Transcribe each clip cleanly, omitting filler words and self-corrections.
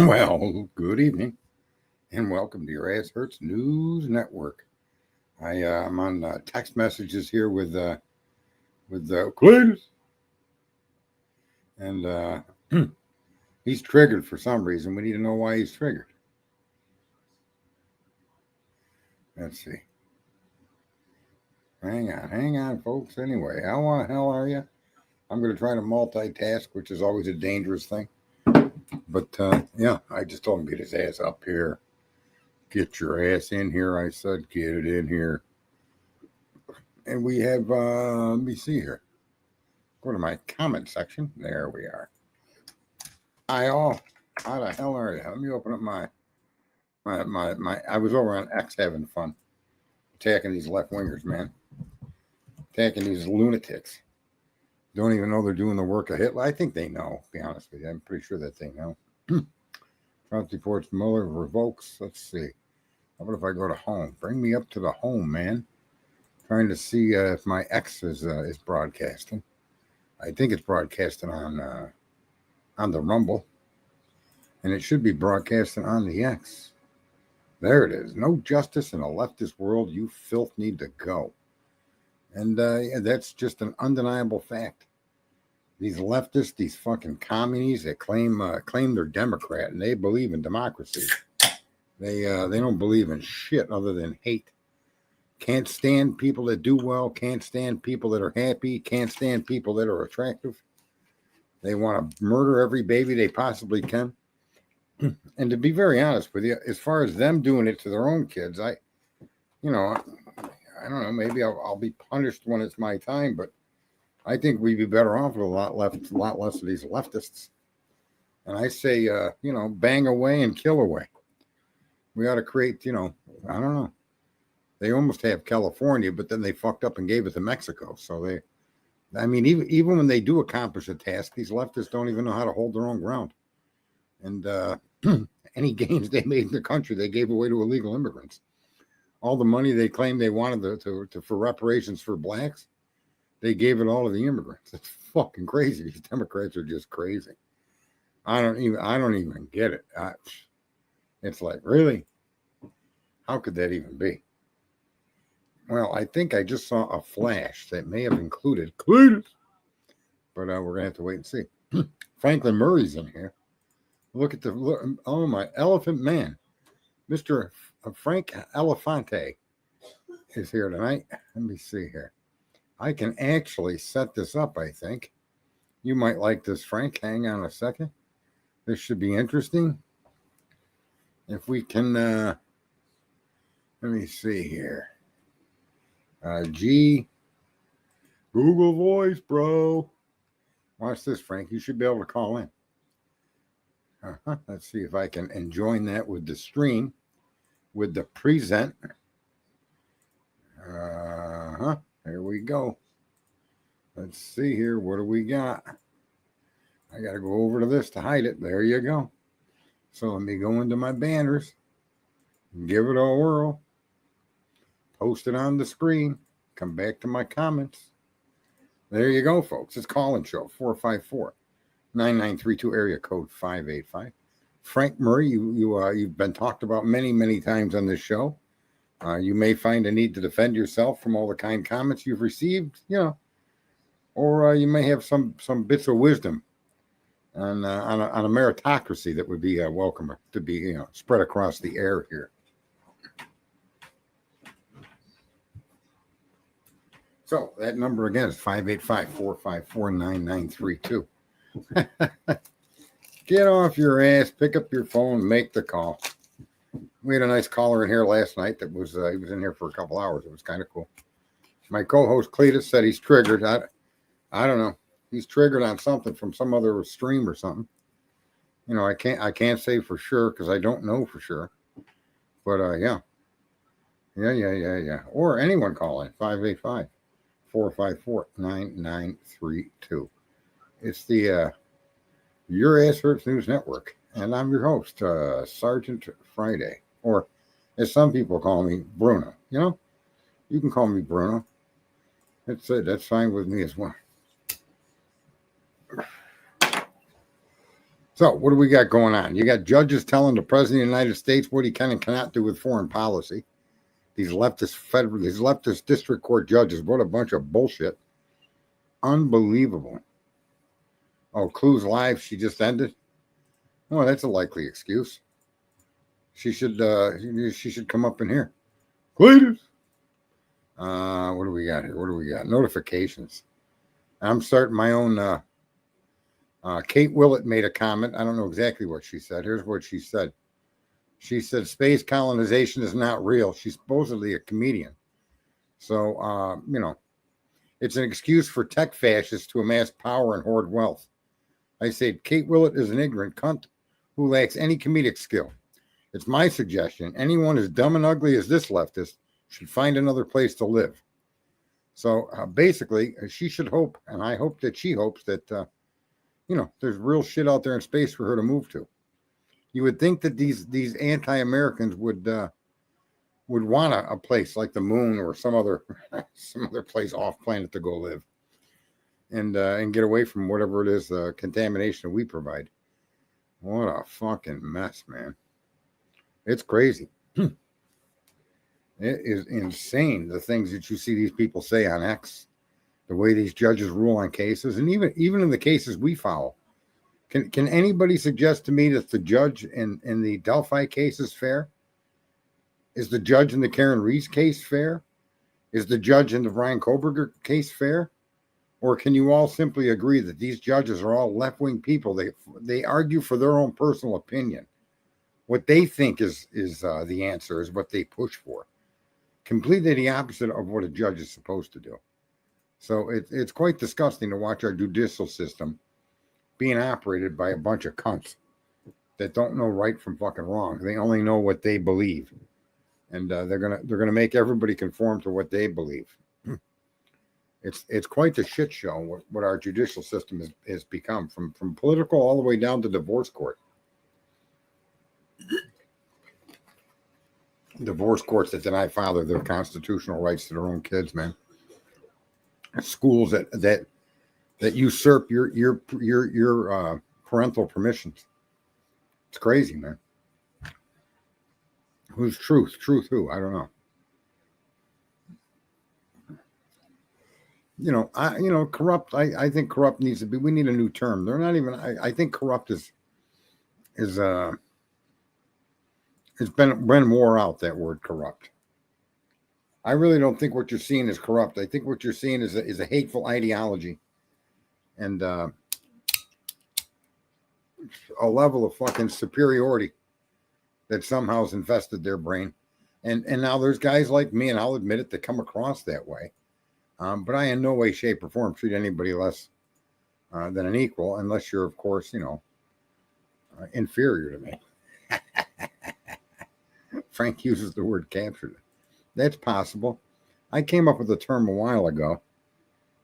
Well, good evening, and welcome to your Ass Hurts News Network. I'm on text messages here with Cletus, and he's triggered for some reason. We need to know why he's triggered. Let's see. Hang on, folks. Anyway, how the hell are you? I'm going to try to multitask, which is always a dangerous thing. But yeah, I just told him get his ass up here. Get your ass in here. I said, get it in here. And we have, let me see here. Go to my comment section. There we are. How the hell are you? Let me open up my I was over on X having fun. Attacking these left wingers, man. Attacking these lunatics. Don't even know they're doing the work of Hitler. I think they know, to be honest with you. I'm pretty sure that they know. Trump reports Mueller revokes. Let's see. How about if I go to home? Bring me up to the home, man. Trying to see if my X is broadcasting. I think it's broadcasting on the Rumble. And it should be broadcasting on the X. There it is. No justice in a leftist world. You filth need to go. And that's just an undeniable fact. These leftists, these fucking communists that claim they're Democrat and they believe in democracy. They don't believe in shit other than hate. Can't stand people that do well. Can't stand people that are happy. Can't stand people that are attractive. They want to murder every baby they possibly can. And to be very honest with you, as far as them doing it to their own kids, I don't know, maybe I'll be punished when it's my time, but I think we'd be better off with a lot less of these leftists. And I say, bang away and kill away. We ought to create, I don't know. They almost have California, but then they fucked up and gave it to Mexico. So even when they do accomplish a task, these leftists don't even know how to hold their own ground. And any gains they made in the country, they gave away to illegal immigrants. All the money they claimed they wanted for reparations for blacks, they gave it all to the immigrants. It's fucking crazy. These Democrats are just crazy. I don't even get it. It's like, really? How could that even be? Well, I think I just saw a flash that may have included Cletus, but we're gonna have to wait and see. Franklin Murray's in here. Look, oh my elephant man, Mr. Frank Elefante is here tonight. Let me see here. I can actually set this up, I think. You might like this, Frank. Hang on a second. This should be interesting. If we can, let me see here. Google Voice, bro. Watch this, Frank. You should be able to call in. Let's see if I can join that with the stream, with the present. There we go. Let's see here. What do we got? I got to go over to this to hide it. There you go. So let me go into my banners, give it a whirl, post it on the screen, come back to my comments. There you go, folks. It's call-in show 454-9932 area code 585. Frank Murray, you've been talked about many, many times on this show. You may find a need to defend yourself from all the kind comments you've received, or you may have some bits of wisdom on a meritocracy that would be welcome to be spread across the air here. So that number again is 585-454-9932. Get off your ass, pick up your phone, make the call. We had a nice caller in here last night that was he was in here for a couple hours. It was kind of cool. My co-host Cletus said he's triggered. I don't know. He's triggered on something from some other stream or something. I can't say for sure because I don't know for sure. But yeah. Or anyone call in 585-454-9932. It's the Your Ass Hurts News Network, and I'm your host, Sergeant Friday, or as some people call me, Bruno. You can call me Bruno. That's fine with me as well. So what do we got going on? You got judges telling the president of the United States what he can and cannot do with foreign policy. These leftist district court judges, what a bunch of bullshit. Unbelievable. Oh, Clue's live, she just ended. Oh, that's a likely excuse. She should come up in here. Please. What do we got here? What do we got? Notifications. I'm starting my own. Kate Willett made a comment. I don't know exactly what she said. Here's what she said. She said space colonization is not real. She's supposedly a comedian. So, it's an excuse for tech fascists to amass power and hoard wealth. I say Kate Willett is an ignorant cunt who lacks any comedic skill. It's my suggestion. Anyone as dumb and ugly as this leftist should find another place to live. So basically, she should hope, and I hope that she hopes that, there's real shit out there in space for her to move to. You would think that these anti-Americans would want a place like the moon or some other place off planet to go live, and get away from whatever it is the contamination we provide. What a fucking mess, man! It's crazy. It is insane the things that you see these people say on X, the way these judges rule on cases, and even in the cases we follow. Can anybody suggest to me that the judge in the Delphi case is fair? Is the judge in the Karen Reese case fair? Is the judge in the Brian Koberger case fair? Or can you all simply agree that these judges are all left-wing people? They argue for their own personal opinion. What they think is the answer is what they push for. Completely the opposite of what a judge is supposed to do. So it's quite disgusting to watch our judicial system being operated by a bunch of cunts that don't know right from fucking wrong. They only know what they believe, and they're gonna make everybody conform to what they believe. It's quite the shit show what our judicial system has become, from political all the way down to divorce court. Divorce courts that deny father their constitutional rights to their own kids, man. Schools that usurp your parental permissions. It's crazy, man. Who's truth? Truth who? I don't know. Corrupt. I think corrupt needs to be. We need a new term. They're not even. I think corrupt is it's been wore out, that word corrupt. I really don't think what you're seeing is corrupt. I think what you're seeing is a hateful ideology, and a level of fucking superiority that somehow has infested their brain. And now there's guys like me, and I'll admit it, that come across that way. But I in no way, shape, or form treat anybody less than an equal, unless you're, of course, inferior to me. Frank uses the word captured. That's possible. I came up with the term a while ago,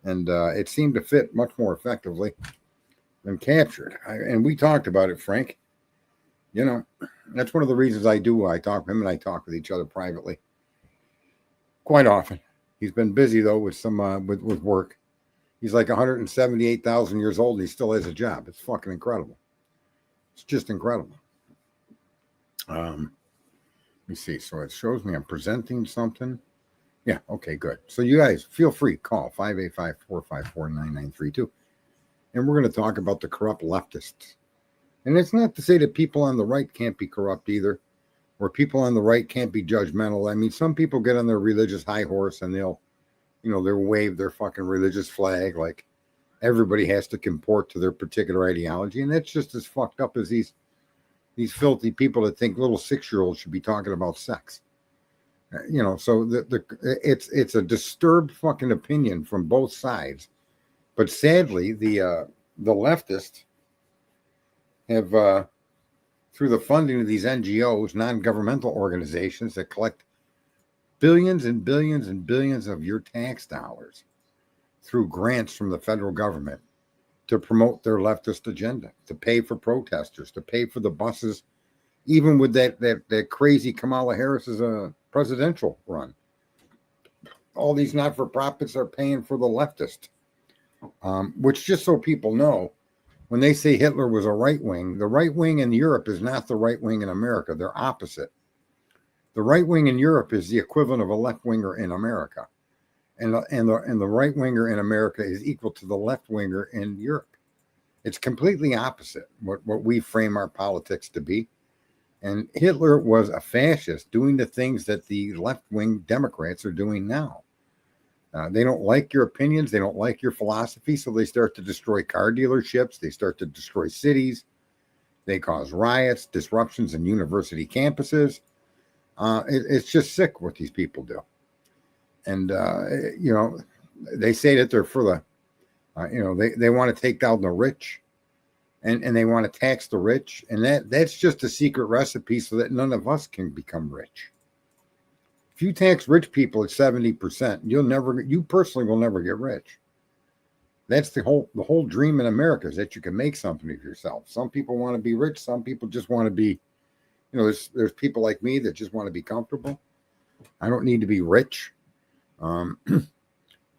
and it seemed to fit much more effectively than captured. And we talked about it, Frank. That's one of the reasons I talk. Him and I talk with each other privately quite often. He's been busy though with some with work. He's like 178,000 years old, and he still has a job. It's fucking incredible. It's just incredible. Let me see. So it shows me I'm presenting something. Yeah. Okay. Good. So you guys feel free. Call 585-454-9932, and we're going to talk about the corrupt leftists. And it's not to say that people on the right can't be corrupt either, or people on the right can't be judgmental. I mean, some people get on their religious high horse and they'll wave their fucking religious flag like everybody has to comport to their particular ideology. And that's just as fucked up as these filthy people that think little 6-year-olds should be talking about sex. So it's a disturbed fucking opinion from both sides. But sadly, the leftists have, through the funding of these NGOs, non-governmental organizations that collect billions and billions and billions of your tax dollars through grants from the federal government to promote their leftist agenda, to pay for protesters, to pay for the buses, even with that crazy Kamala Harris's presidential run. All these not-for-profits are paying for the leftist, which, just so people know, When they say Hitler was a right wing, the right wing in Europe is not the right wing in America. They're opposite. The right wing in Europe is the equivalent of a left winger in America. And the right winger in America is equal to the left winger in Europe. It's completely opposite what we frame our politics to be. And Hitler was a fascist doing the things that the left-wing Democrats are doing now. They don't like your opinions. They don't like your philosophy. So they start to destroy car dealerships. They start to destroy cities. They cause riots, disruptions in university campuses. It's just sick what these people do. And, they say that they're for the, they want to take down the rich. And they want to tax the rich, and that's just a secret recipe so that none of us can become rich. If you tax rich people at 70%, you personally will never get rich. That's the whole dream in America, is that you can make something of yourself. Some people want to be rich, some people just want to be, there's people like me that just want to be comfortable. I don't need to be rich.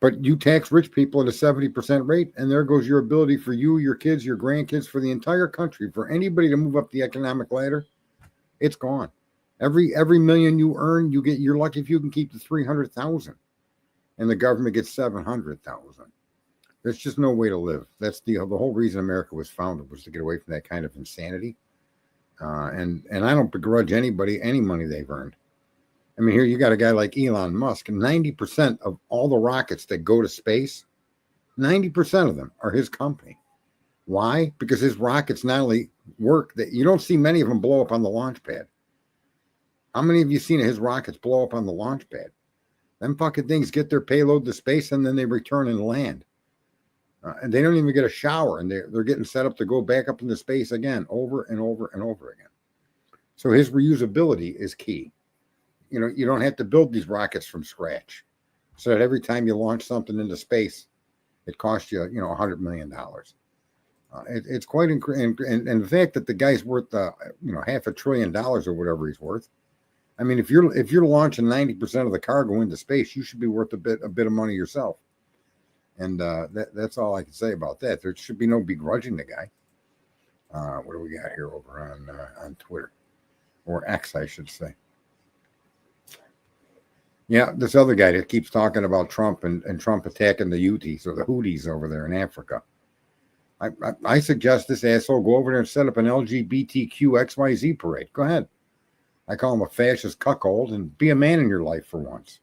But you tax rich people at a 70% rate, and there goes your ability for you, your kids, your grandkids, for the entire country, for anybody to move up the economic ladder. It's gone. Every million you earn, you're lucky if you can keep the 300,000, and the government gets 700,000. There's just no way to live. That's the whole reason America was founded, was to get away from that kind of insanity. And I don't begrudge anybody any money they've earned. I mean, here you got a guy like Elon Musk. 90% of all the rockets that go to space, 90% of them are his company. Why? Because his rockets not only work, that you don't see many of them blow up on the launch pad. How many of you seen his rockets blow up on the launch pad? Them fucking things get their payload to space and then they return and land. And they don't even get a shower, and they're getting set up to go back up into space again, over and over and over again. So his reusability is key. You don't have to build these rockets from scratch, so that every time you launch something into space, it costs you, $100 million. It's quite incredible. And the fact that the guy's worth, $500 billion or whatever he's worth. I mean, if you're launching 90% of the cargo into space, you should be worth a bit of money yourself. And that's all I can say about that. There should be no begrudging the guy. What do we got here over on Twitter, or X, I should say? Yeah, this other guy that keeps talking about Trump and Trump attacking the Houthis or the Houthis over there in Africa. I suggest this asshole go over there and set up an LGBTQ XYZ parade. Go ahead. I call him a fascist cuckold, and be a man in your life for once.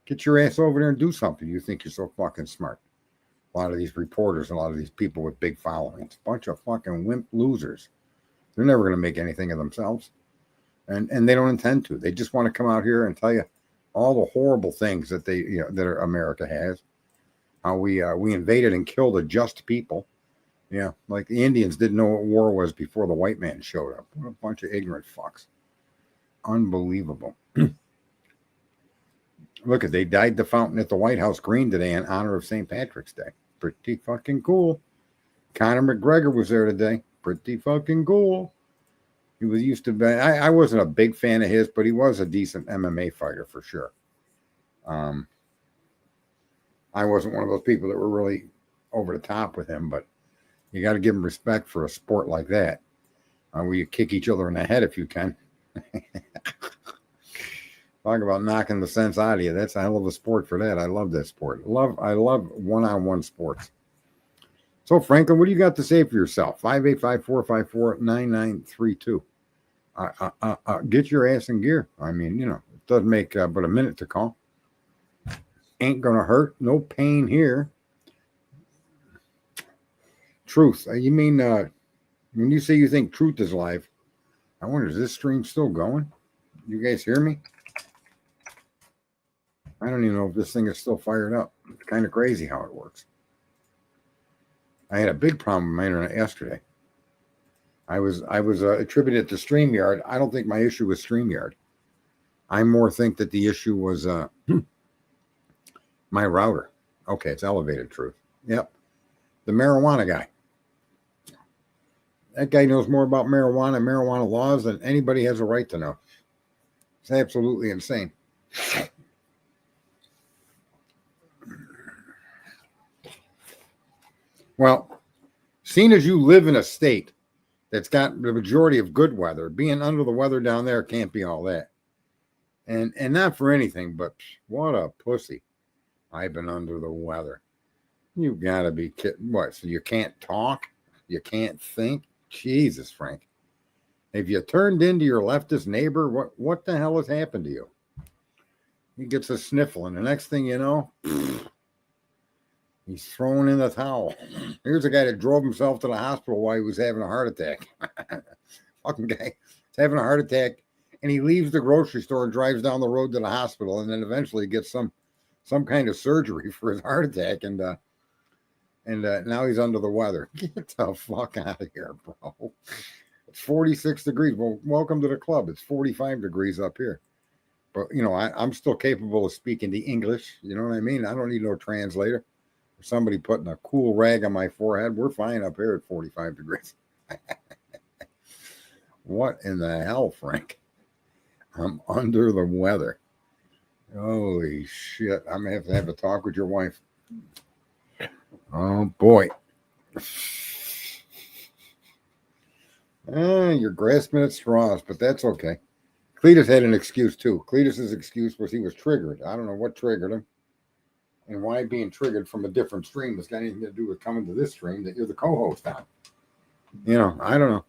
Get your ass over there and do something. You think you're so fucking smart. A lot of these reporters, a lot of these people with big followings, bunch of fucking wimp losers. They're never going to make anything of themselves. And they don't intend to. They just want to come out here and tell you all the horrible things that America has. How we invaded and killed a just people. Yeah, like the Indians didn't know what war was before the white man showed up. What a bunch of ignorant fucks. Unbelievable. Look, they dyed the fountain at the White House green today in honor of St. Patrick's Day. Pretty fucking cool. Conor McGregor was there today. Pretty fucking cool. He was used to be. I wasn't a big fan of his, but he was a decent MMA fighter for sure. I wasn't one of those people that were really over the top with him, but you got to give him respect for a sport like that, where you kick each other in the head if you can. Talk about knocking the sense out of you. That's a hell of a sport for that. I love that sport. I love one-on-one sports. So, Franklin, what do you got to say for yourself? 585-454-9932. Get your ass in gear. I mean, it doesn't make but a minute to call. Ain't gonna hurt. No pain here. Truth. You mean when you say you think truth is live? I wonder, is this stream still going? You guys hear me? I don't even know if this thing is still fired up. It's kind of crazy how it works. I had a big problem with my internet yesterday. I was attributed to StreamYard. I don't think my issue was StreamYard. I more think that the issue was my router. Okay, it's elevated truth. Yep. The marijuana guy. That guy knows more about marijuana laws than anybody has a right to know. It's absolutely insane. Well, Seeing as you live in a state that's got the majority of good weather, being under the weather down there can't be all that. And not for anything, but what a pussy. I've been under the weather. You gotta be kidding. What? So you can't talk? You can't think? Jesus, Frank. Have you turned into your leftist neighbor? What the hell has happened to you? He gets a sniffle, and the next thing you know, he's thrown in the towel. Here's a guy that drove himself to the hospital while he was having a heart attack. Fucking guy. He's having a heart attack, and he leaves the grocery store and drives down the road to the hospital, and then eventually gets some kind of surgery for his heart attack, and now he's under the weather. Get the fuck out of here, bro. It's 46 degrees. Well, welcome to the club. It's 45 degrees up here. But, I'm still capable of speaking the English. You know what I mean? I don't need no translator. Or somebody putting a cool rag on my forehead. We're fine up here at 45 degrees. What in the hell, Frank? I'm under the weather. Holy shit. I'm going to have a talk with your wife. Oh, boy. You're grasping at straws, but that's okay. Cletus had an excuse, too. Cletus's excuse was he was triggered. I don't know what triggered him and why being triggered from a different stream has got anything to do with coming to this stream that you're the co-host on. I don't know.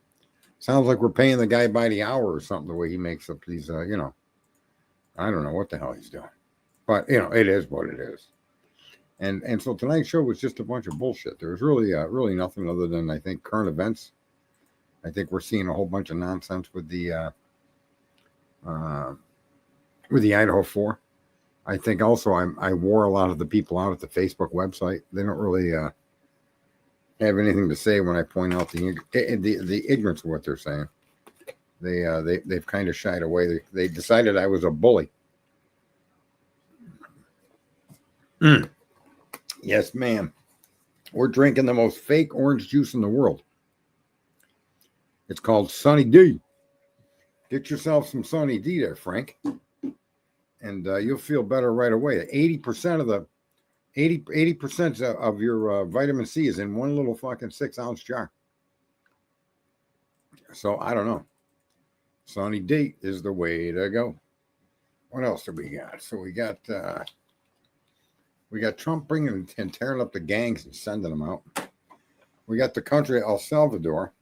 Sounds like we're paying the guy by the hour or something, the way he makes up these, I don't know what the hell he's doing. But, it is what it is. And so tonight's show was just a bunch of bullshit. There was really nothing other than, I think, current events. I think we're seeing a whole bunch of nonsense with the Idaho 4. I think also I wore a lot of the people out at the Facebook website. They don't really have anything to say when I point out the ignorance of what they're saying. They've kind of shied away. They decided I was a bully. Yes, ma'am. We're drinking the most fake orange juice in the world. It's called Sunny D. Get yourself some Sunny D there, Frank. And you'll feel better right away. 80% of your vitamin C is in one little fucking 6-ounce jar. So I don't know. Sunny D is the way to go. What else do we got? So we got Trump bringing and tearing up the gangs and sending them out. We got the country El Salvador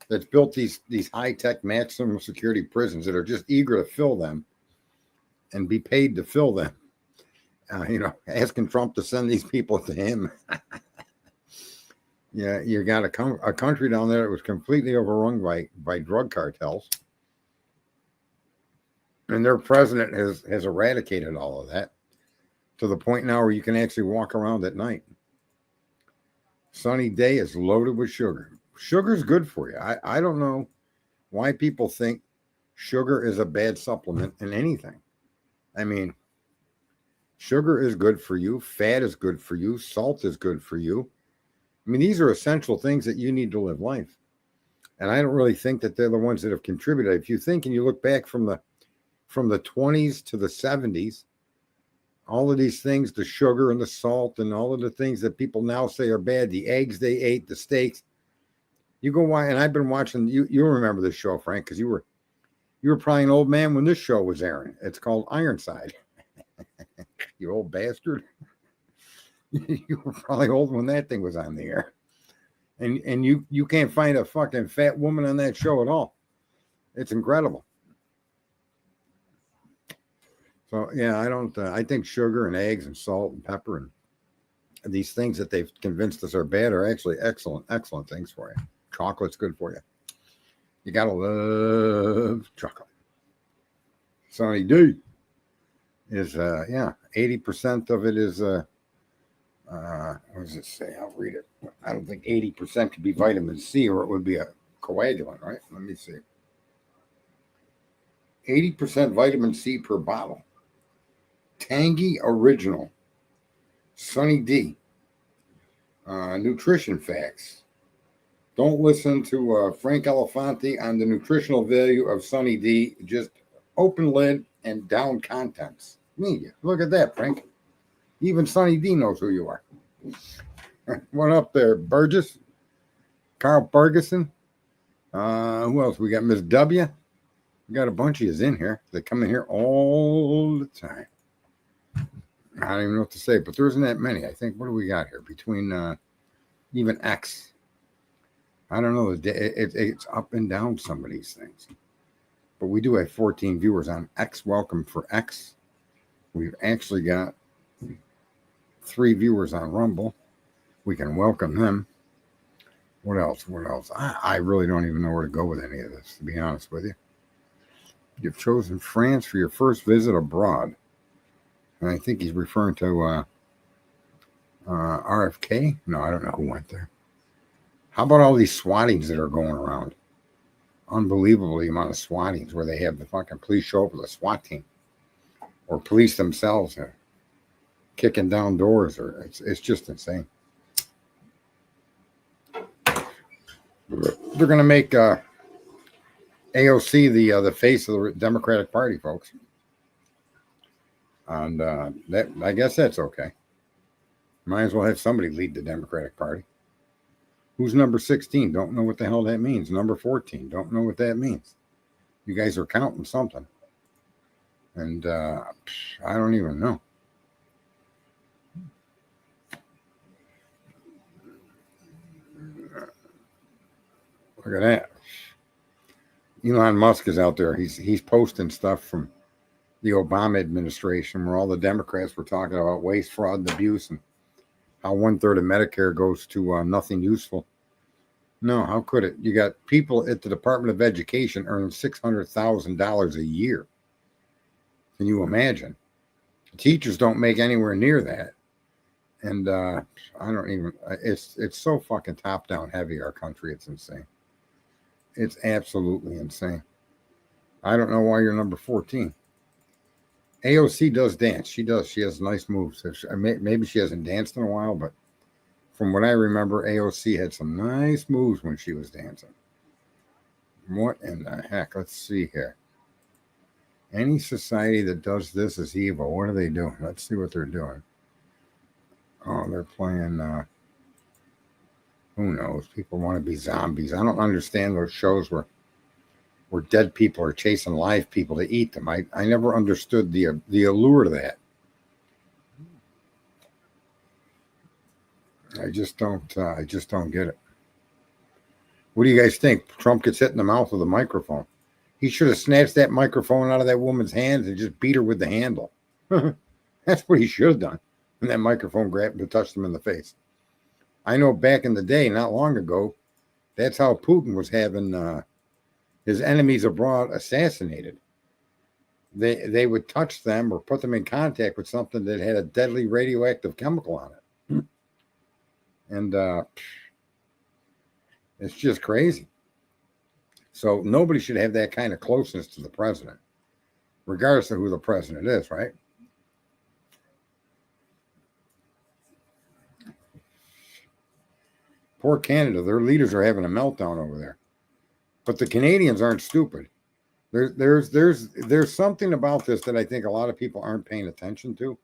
that's built these high-tech maximum security prisons that are just eager to fill them and be paid to fill them. Asking Trump to send these people to him. Yeah, you got a country down there that was completely overrun by drug cartels. And their president has eradicated all of that to the point now where you can actually walk around at night. Sunny Day is loaded with sugar. Sugar's good for you. I don't know why people think sugar is a bad supplement in anything. I mean, sugar is good for you. Fat is good for you. Salt is good for you. I mean, these are essential things that you need to live life. And I don't really think that they're the ones that have contributed. If you think and you look back from the 20s to the 70s, all of these things, the sugar and the salt and all of the things that people now say are bad, the eggs they ate, the steaks. You go and I've been watching. You remember this show, Frank, because you were probably an old man when this show was airing. It's called Ironside. You old bastard. You were probably old when that thing was on the air, and you can't find a fucking fat woman on that show at all. It's incredible. So yeah, I think sugar and eggs and salt and pepper and these things that they've convinced us are bad are actually excellent things for you. Chocolate's good for you. You gotta love chocolate. Sunny D is 80% of it is what does it say? I'll read it. I don't think 80% could be vitamin C, or it would be a coagulant, right? Let me see. 80% vitamin C per bottle. Tangy Original. Sunny D. Nutrition facts. Don't listen to Frank Elefante on the nutritional value of Sunny D. Just open lid and down contents. Look at that, Frank. Even Sunny D knows who you are. What up there, Burgess? Carl Ferguson. Who else? We got Miss W. We got a bunch of yous in here. They come in here all the time. I don't even know what to say, but there isn't that many. I think, what do we got here? Between even X. I don't know. It's up and down, some of these things. But we do have 14 viewers on X. Welcome for X. We've actually got 3 viewers on Rumble. We can welcome them. What else? What else? I really don't even know where to go with any of this, to be honest with you. You've chosen France for your first visit abroad. And I think he's referring to RFK. No, I don't know who went there. How about all these swattings that are going around? Unbelievable the amount of swattings where they have the fucking police show up with a SWAT team. Or police themselves are kicking down doors. Or it's just insane. They're going to make AOC the face of the Democratic Party, folks. And that, I guess that's okay. Might as well have somebody lead the Democratic Party. Who's number 16? Don't know what the hell that means. Number 14. Don't know what that means. You guys are counting something. And I don't even know. Look at that. Elon Musk is out there. He's posting stuff from the Obama administration where all the Democrats were talking about waste, fraud, and abuse and how 1/3 of Medicare goes to nothing useful. No, how could it? You got people at the Department of Education earning $600,000 a year. Can you imagine? Teachers don't make anywhere near that. And I don't even, it's so fucking top down heavy, our country. It's insane. It's absolutely insane. I don't know why you're number 14. AOC does dance. She does. She has nice moves. Maybe she hasn't danced in a while, but from what I remember, AOC had some nice moves when she was dancing. What in the heck? Let's see here. Any society that does this is evil. What are they doing? Let's see what they're doing. Oh, they're playing, who knows? People want to be zombies. I don't understand those shows where dead people are chasing live people to eat them. I never understood the allure of that. I just don't get it. What do you guys think? Trump gets hit in the mouth with a microphone. He should have snatched that microphone out of that woman's hands and just beat her with the handle. That's what he should have done. And that microphone grabbed and touched him in the face. I know back in the day, not long ago, that's how Putin was having his enemies abroad assassinated. They would touch them or put them in contact with something that had a deadly radioactive chemical on it. And it's just crazy. So nobody should have that kind of closeness to the president, regardless of who the president is, right? Poor Canada, their leaders are having a meltdown over there. But the Canadians aren't stupid. There's something about this that I think a lot of people aren't paying attention to.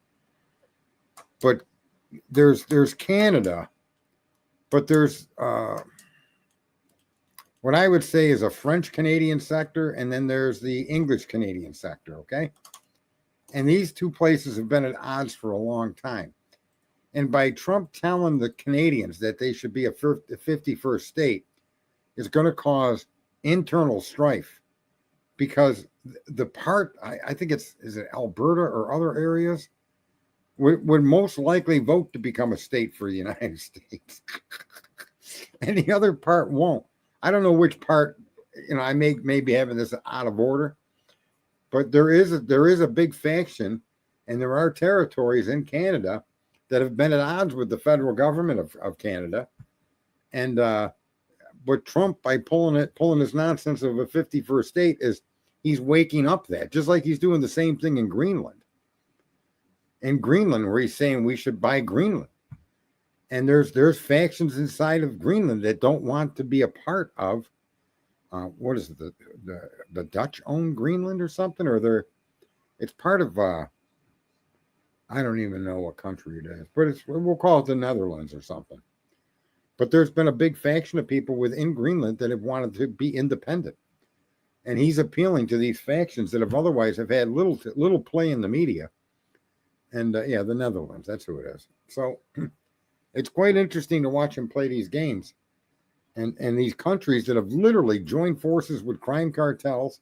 But there's Canada, but there's what I would say is a French Canadian sector, and then there's the English Canadian sector, okay? And these two places have been at odds for a long time. And by Trump telling the Canadians that they should be a 51st state is going to cause internal strife, because the part, I think is it Alberta or other areas, would most likely vote to become a state for the United States. And the other part won't. I don't know which part, I may be having this out of order, but there is a big faction, and there are territories in Canada that have been at odds with the federal government of Canada. And but Trump, by pulling this nonsense of a 51st state, is he's waking up that, just like he's doing the same thing in Greenland. In Greenland, where he's saying we should buy Greenland. And there's factions inside of Greenland that don't want to be a part of what is it, the Dutch own Greenland or something, or it's part of I don't even know what country it is, but we'll call it the Netherlands or something. But there's been a big faction of people within Greenland that have wanted to be independent. And he's appealing to these factions that have otherwise have had little play in the media. And yeah, the Netherlands, that's who it is. So it's quite interesting to watch him play these games. And these countries that have literally joined forces with crime cartels,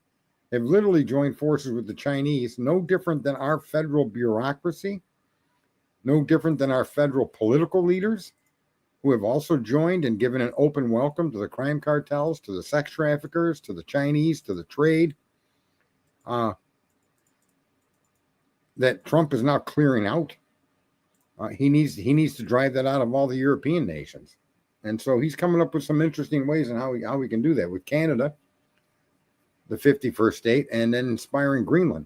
have literally joined forces with the Chinese, no different than our federal bureaucracy, no different than our federal political leaders, who have also joined and given an open welcome to the crime cartels, to the sex traffickers, to the Chinese, to the trade, that Trump is now clearing out. He needs to drive that out of all the European nations. And so he's coming up with some interesting ways on how we can do that with Canada, the 51st state, and then inspiring Greenland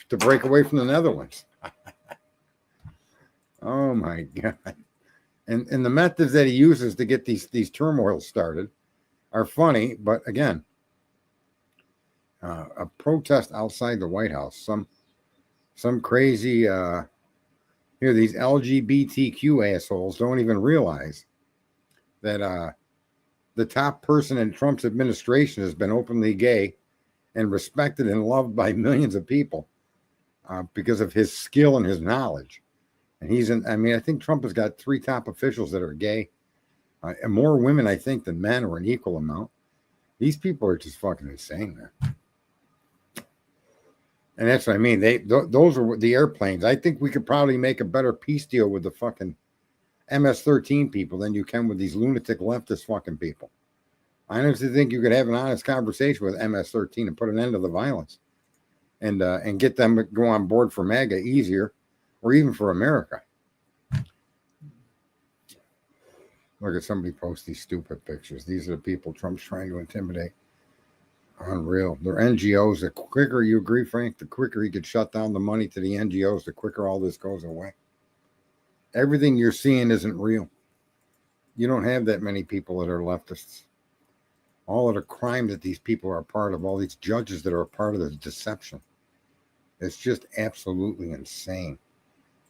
to break away from the Netherlands. Oh my God. And the methods that he uses to get these turmoils started are funny, but again, a protest outside the White House, some crazy these LGBTQ assholes don't even realize that the top person in Trump's administration has been openly gay and respected and loved by millions of people because of his skill and his knowledge. And I think Trump has got 3 top officials that are gay, and more women, I think, than men, or an equal amount. These people are just fucking insane, man. And that's what I mean. Those are the airplanes. I think we could probably make a better peace deal with the fucking MS-13 people than you can with these lunatic leftist fucking people. I honestly think you could have an honest conversation with MS-13 and put an end to the violence, and get them to go on board for MAGA easier, or even for America. Look at somebody post these stupid pictures. These are the people Trump's trying to intimidate. Unreal. They're NGOs. The quicker, you agree, Frank, the quicker he could shut down the money to the NGOs, the quicker all this goes away. Everything you're seeing isn't real. You don't have that many people that are leftists. All of the crime that these people are a part of, all these judges that are a part of this deception, it's just absolutely insane.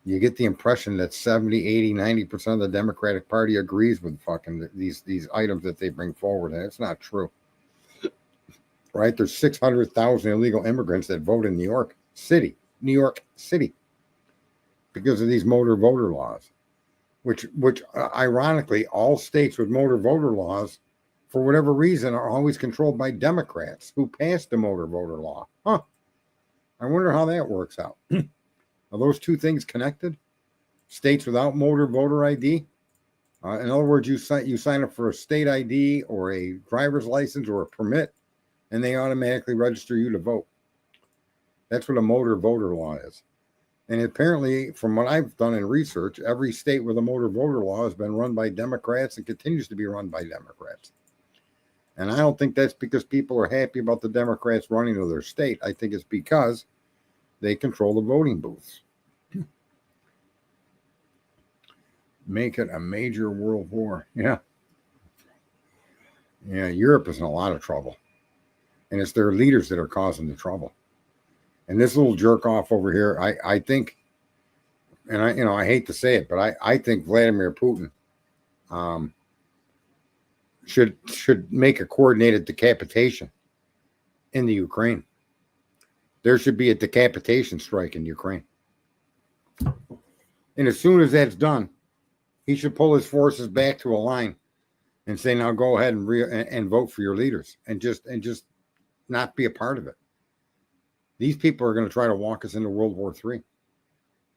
You get the impression that 70, 80, 90% of the Democratic Party agrees with fucking these items that they bring forward, and it's not true. Right? There's 600,000 illegal immigrants that vote in New York City, because of these motor voter laws, which ironically, all states with motor voter laws, for whatever reason, are always controlled by Democrats who passed the motor voter law. Huh. I wonder how that works out. Are those two things connected? States without motor voter ID? In other words, you sign up for a state ID or a driver's license or a permit, and they automatically register you to vote. That's what a motor voter law is. And apparently, from what I've done in research, every state with a motor voter law has been run by Democrats and continues to be run by Democrats. And I don't think that's because people are happy about the Democrats running to their state. I think it's because they control the voting booths. Make it a major world war. Yeah. Yeah, Europe is in a lot of trouble. And it's their leaders that are causing the trouble. And this little jerk off over here, I think, and I hate to say it, but I think Vladimir Putin should make a coordinated decapitation in the Ukraine. There should be a decapitation strike in Ukraine. And as soon as that's done, he should pull his forces back to a line and say, now go ahead and vote for your leaders, and just not be a part of it. These people are going to try to walk us into World War III.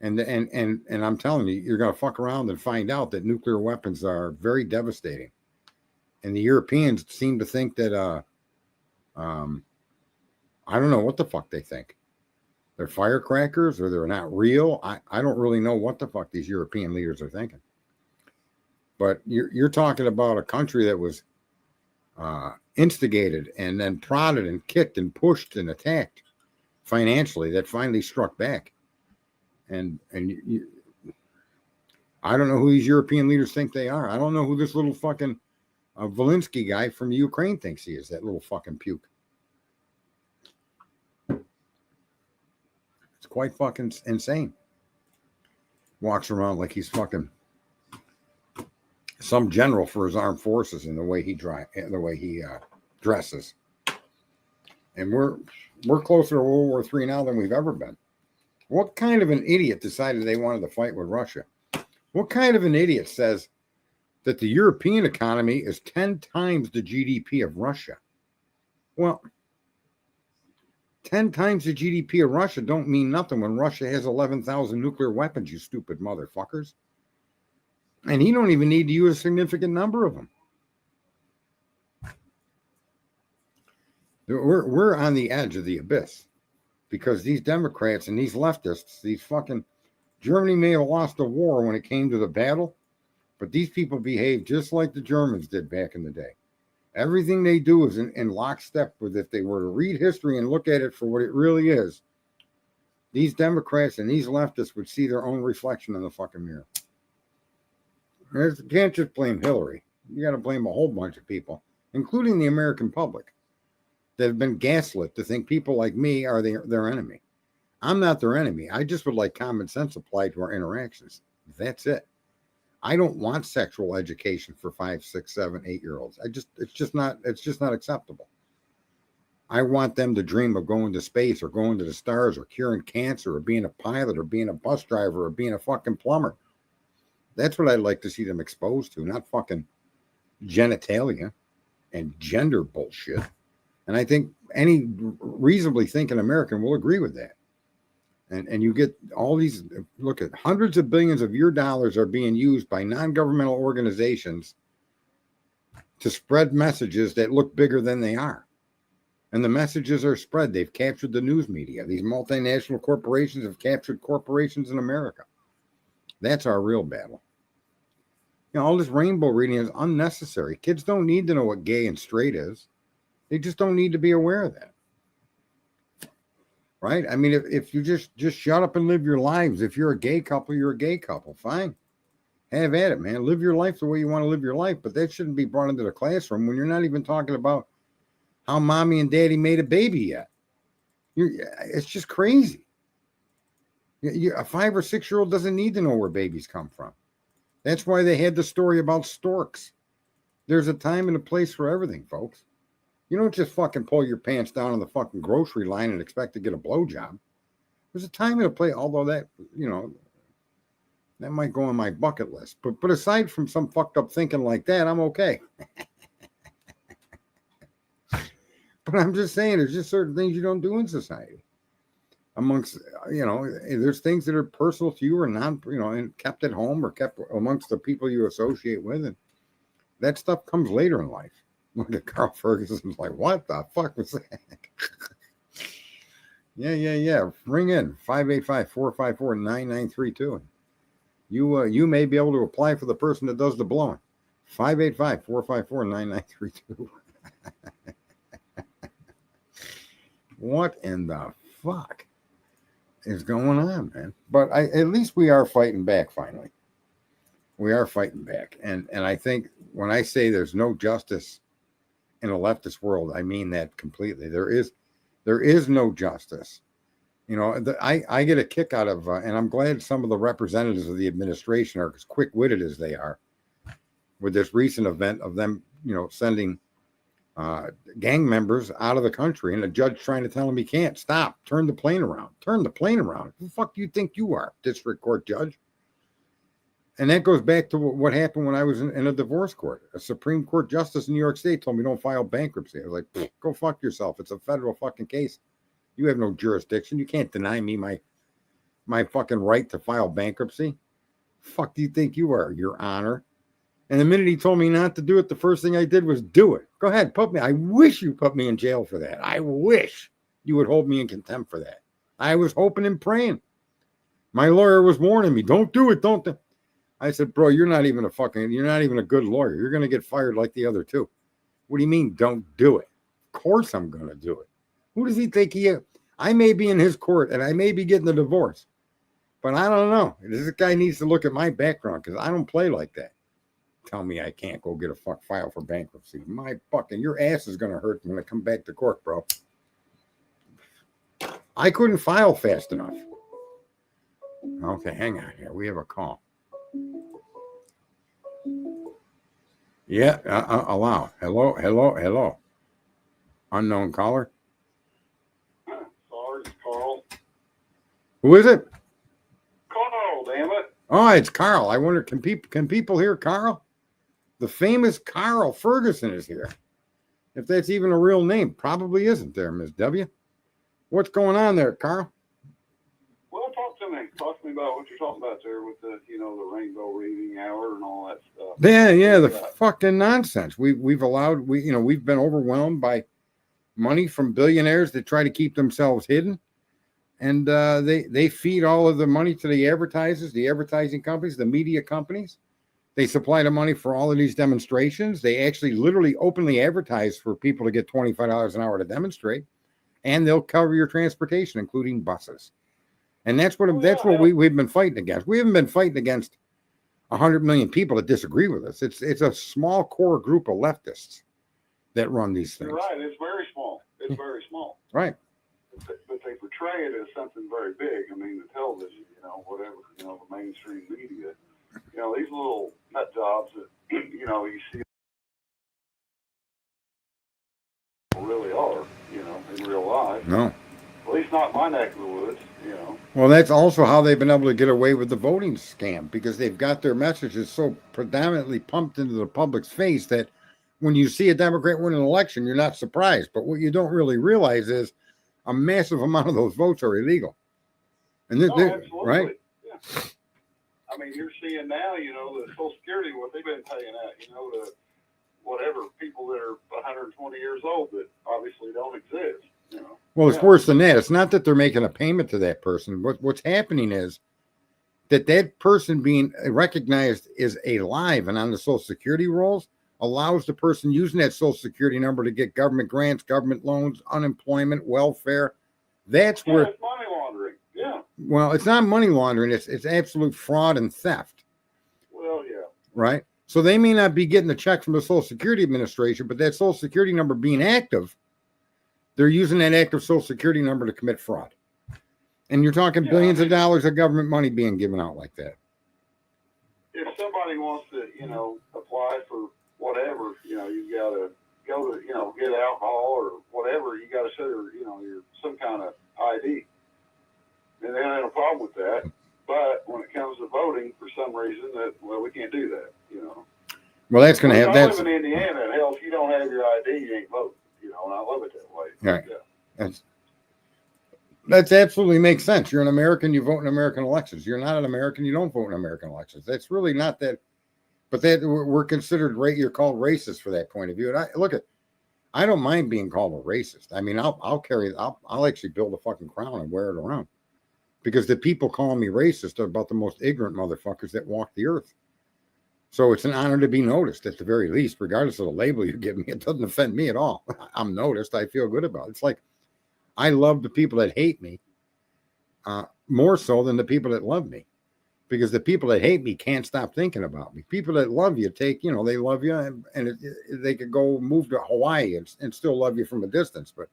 And I'm telling you, you're going to fuck around and find out that nuclear weapons are very devastating. And the Europeans seem to think that, I don't know what the fuck they think. They're firecrackers, or they're not real. I don't really know what the fuck these European leaders are thinking. But you're talking about a country that was instigated and then prodded and kicked and pushed and attacked financially, that finally struck back. And I don't know who these European leaders think they are. I don't know who this little fucking Zelensky guy from Ukraine thinks he is, that little fucking puke. It's quite fucking insane. Walks around like he's fucking some general for his armed forces in the way he dresses. And we're closer to World War III now than we've ever been. What kind of an idiot decided they wanted to fight with Russia? What kind of an idiot says that the European economy is 10 times the GDP of Russia? Well, 10 times the GDP of Russia don't mean nothing when Russia has 11,000 nuclear weapons, you stupid motherfuckers. And he don't even need to use a significant number of them. We're on the edge of the abyss because these Democrats and these leftists, these fucking Germany may have lost the war when it came to the battle, but these people behave just like the Germans did back in the day. Everything they do is in lockstep with if they were to read history and look at it for what it really is. These Democrats and these leftists would see their own reflection in the fucking mirror. You can't just blame Hillary. You got to blame a whole bunch of people, including the American public, that have been gaslit to think people like me are their enemy. I'm not their enemy. I just would like common sense applied to our interactions. That's it. I don't want sexual education for 5, 6, 7, 8-year-olds. It's just not acceptable. I want them to dream of going to space or going to the stars or curing cancer or being a pilot or being a bus driver or being a fucking plumber. That's what I'd like to see them exposed to, not fucking genitalia and gender bullshit. And I think any reasonably thinking American will agree with that. And you get all these, look at hundreds of billions of your dollars are being used by non-governmental organizations to spread messages that look bigger than they are. And the messages are spread. They've captured the news media. These multinational corporations have captured corporations in America. That's our real battle. You know, all this rainbow reading is unnecessary. Kids don't need to know what gay and straight is. They just don't need to be aware of that. Right? I mean, if you just shut up and live your lives. If you're a gay couple, you're a gay couple. Fine. Have at it, man. Live your life the way you want to live your life. But that shouldn't be brought into the classroom when you're not even talking about how mommy and daddy made a baby yet. It's just crazy. A 5 or 6-year-old doesn't need to know where babies come from. That's why they had the story about storks. There's a time and a place for everything, folks. You don't just fucking pull your pants down in the fucking grocery line and expect to get a blowjob. There's a time and a place, although that, you know, that might go on my bucket list. But aside from some fucked up thinking like that, I'm okay. But I'm just saying, there's just certain things you don't do in society. Amongst, you know, there's things that are personal to you or not, you know, and kept at home or kept amongst the people you associate with. And that stuff comes later in life. Look at Carl Ferguson's like, what the fuck was that? Yeah. Ring in 585-454-9932. You may be able to apply for the person that does the blowing. 585-454-9932. What in the fuck is going on, man? But at least we are fighting back finally. We are fighting back. And I think when I say there's no justice in a leftist world, I mean that completely. There is no justice. You know, I get a kick out of, and I'm glad some of the representatives of the administration are as quick-witted as they are with this recent event of them, you know, sending gang members out of the country, and a judge trying to tell them he can't. Stop. Turn the plane around. Turn the plane around. Who the fuck do you think you are, district court judge? And that goes back to what happened when I was in a divorce court. A Supreme Court justice in New York State told me don't file bankruptcy. I was like, go fuck yourself. It's a federal fucking case. You have no jurisdiction. You can't deny me my fucking right to file bankruptcy. Fuck do you think you are, Your Honor? And the minute he told me not to do it, the first thing I did was do it. Go ahead, put me. I wish you put me in jail for that. I wish you would hold me in contempt for that. I was hoping and praying. My lawyer was warning me, don't do it, don't do it. I said, bro, you're not even a good lawyer. You're going to get fired like the other two. What do you mean, don't do it? Of course I'm going to do it. Who does he think he is? I may be in his court and I may be getting a divorce. But I don't know. This guy needs to look at my background because I don't play like that. Tell me I can't go get a file for bankruptcy. My fucking, your ass is going to hurt when I come back to court, bro. I couldn't file fast enough. Okay, hang on here. We have a call. Yeah, allow. Hello, hello, hello. Unknown caller. Sorry, it's Carl. Who is it? Carl, damn it. Oh, it's Carl. I wonder, can people hear Carl? The famous Carl Ferguson is here. If that's even a real name, probably isn't there, Miss W. What's going on there, Carl? Well, talk to me. Talk to me about what you're talking about there with the, the rainbow reading hour and all that stuff. Yeah, the fucking nonsense. We've been overwhelmed by money from billionaires that try to keep themselves hidden, and they feed all of the money to the advertisers, the advertising companies, the media companies. They supply the money for all of these demonstrations. They actually literally openly advertise for people to get $25 an hour to demonstrate, and they'll cover your transportation, including buses. And that's what we've been fighting against. We haven't been fighting against 100 million people that disagree with us. It's a small core group of leftists that run these things. You're right. It's very small. It's very small. Right. But they portray it as something very big. I mean, the television, whatever, the mainstream media, these little nut jobs that, you see really are, in real life. No. At least not my neck of the woods, Well, that's also how they've been able to get away with the voting scam, because they've got their messages so predominantly pumped into the public's face that when you see a Democrat win an election, you're not surprised. But what you don't really realize is a massive amount of those votes are illegal. And absolutely. Right? Yeah. I mean, you're seeing now, the Social Security, what they've been paying out, to whatever people that are 120 years old that obviously don't exist. Well, it's worse than that. It's not that they're making a payment to that person. What's happening is that person being recognized as alive and on the Social Security rolls allows the person using that Social Security number to get government grants, government loans, unemployment, welfare. That's where it's money laundering. Yeah. Well, it's not money laundering. It's absolute fraud and theft. Well, yeah. Right. So they may not be getting a check from the Social Security Administration, but that Social Security number being active, they're using that active Social Security number to commit fraud. And you're talking billions of dollars of government money being given out like that. If somebody wants to, apply for whatever, you've got to go to, get alcohol or whatever, you got to show your some kind of ID. And they don't have a problem with that. But when it comes to voting, for some reason, we can't do that, Well, that's going to have that. I live in Indiana, and hell, if you don't have your ID, you ain't voting. And I love it that way. Right. Yeah. That's absolutely makes sense. You're an American, you vote in American elections. You're not an American, you don't vote in American elections. That's really not that. But that we're considered you're called racist for that point of view. And I don't mind being called a racist. I mean, I'll actually build a fucking crown and wear it around, because the people calling me racist are about the most ignorant motherfuckers that walk the earth. So it's an honor to be noticed at the very least, regardless of the label you give me. It doesn't offend me at all. I'm noticed. I feel good about it. It's like I love the people that hate me more so than the people that love me, because the people that hate me can't stop thinking about me. People that love you they love you, and they could go move to Hawaii and still love you from a distance. But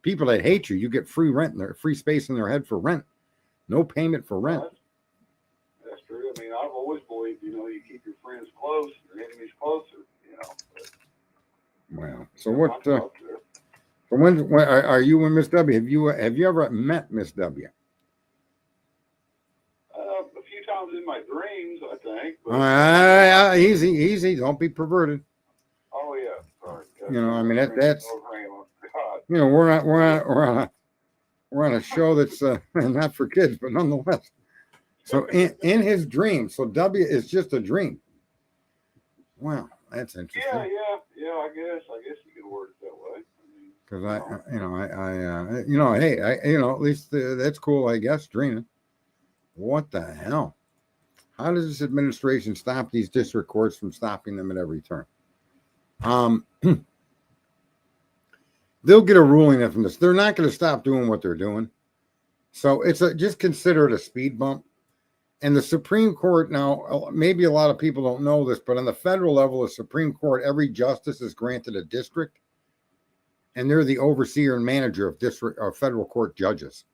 people that hate you get free rent in free space in their head for rent, no payment for rent. That's true. I mean, I've always believed, you keep your friends close, your enemies closer, But, well, so what? So when are you and Miss W? Have you ever met Miss W? A few times in my dreams, I think. But, easy. Don't be perverted. Oh yeah, sorry. I mean that's. We're on a show that's not for kids, but nonetheless. So in his dream, so W is just a dream. Wow, that's interesting. Yeah. I guess you could word it that way. Because at least that's cool, I guess. Dreaming. What the hell? How does this administration stop these district courts from stopping them at every turn? They'll get a ruling from this. They're not going to stop doing what they're doing. So just consider it a speed bump. And the Supreme Court now, maybe a lot of people don't know this, but on the federal level, the Supreme Court, every justice is granted a district, and they're the overseer and manager of district or federal court judges.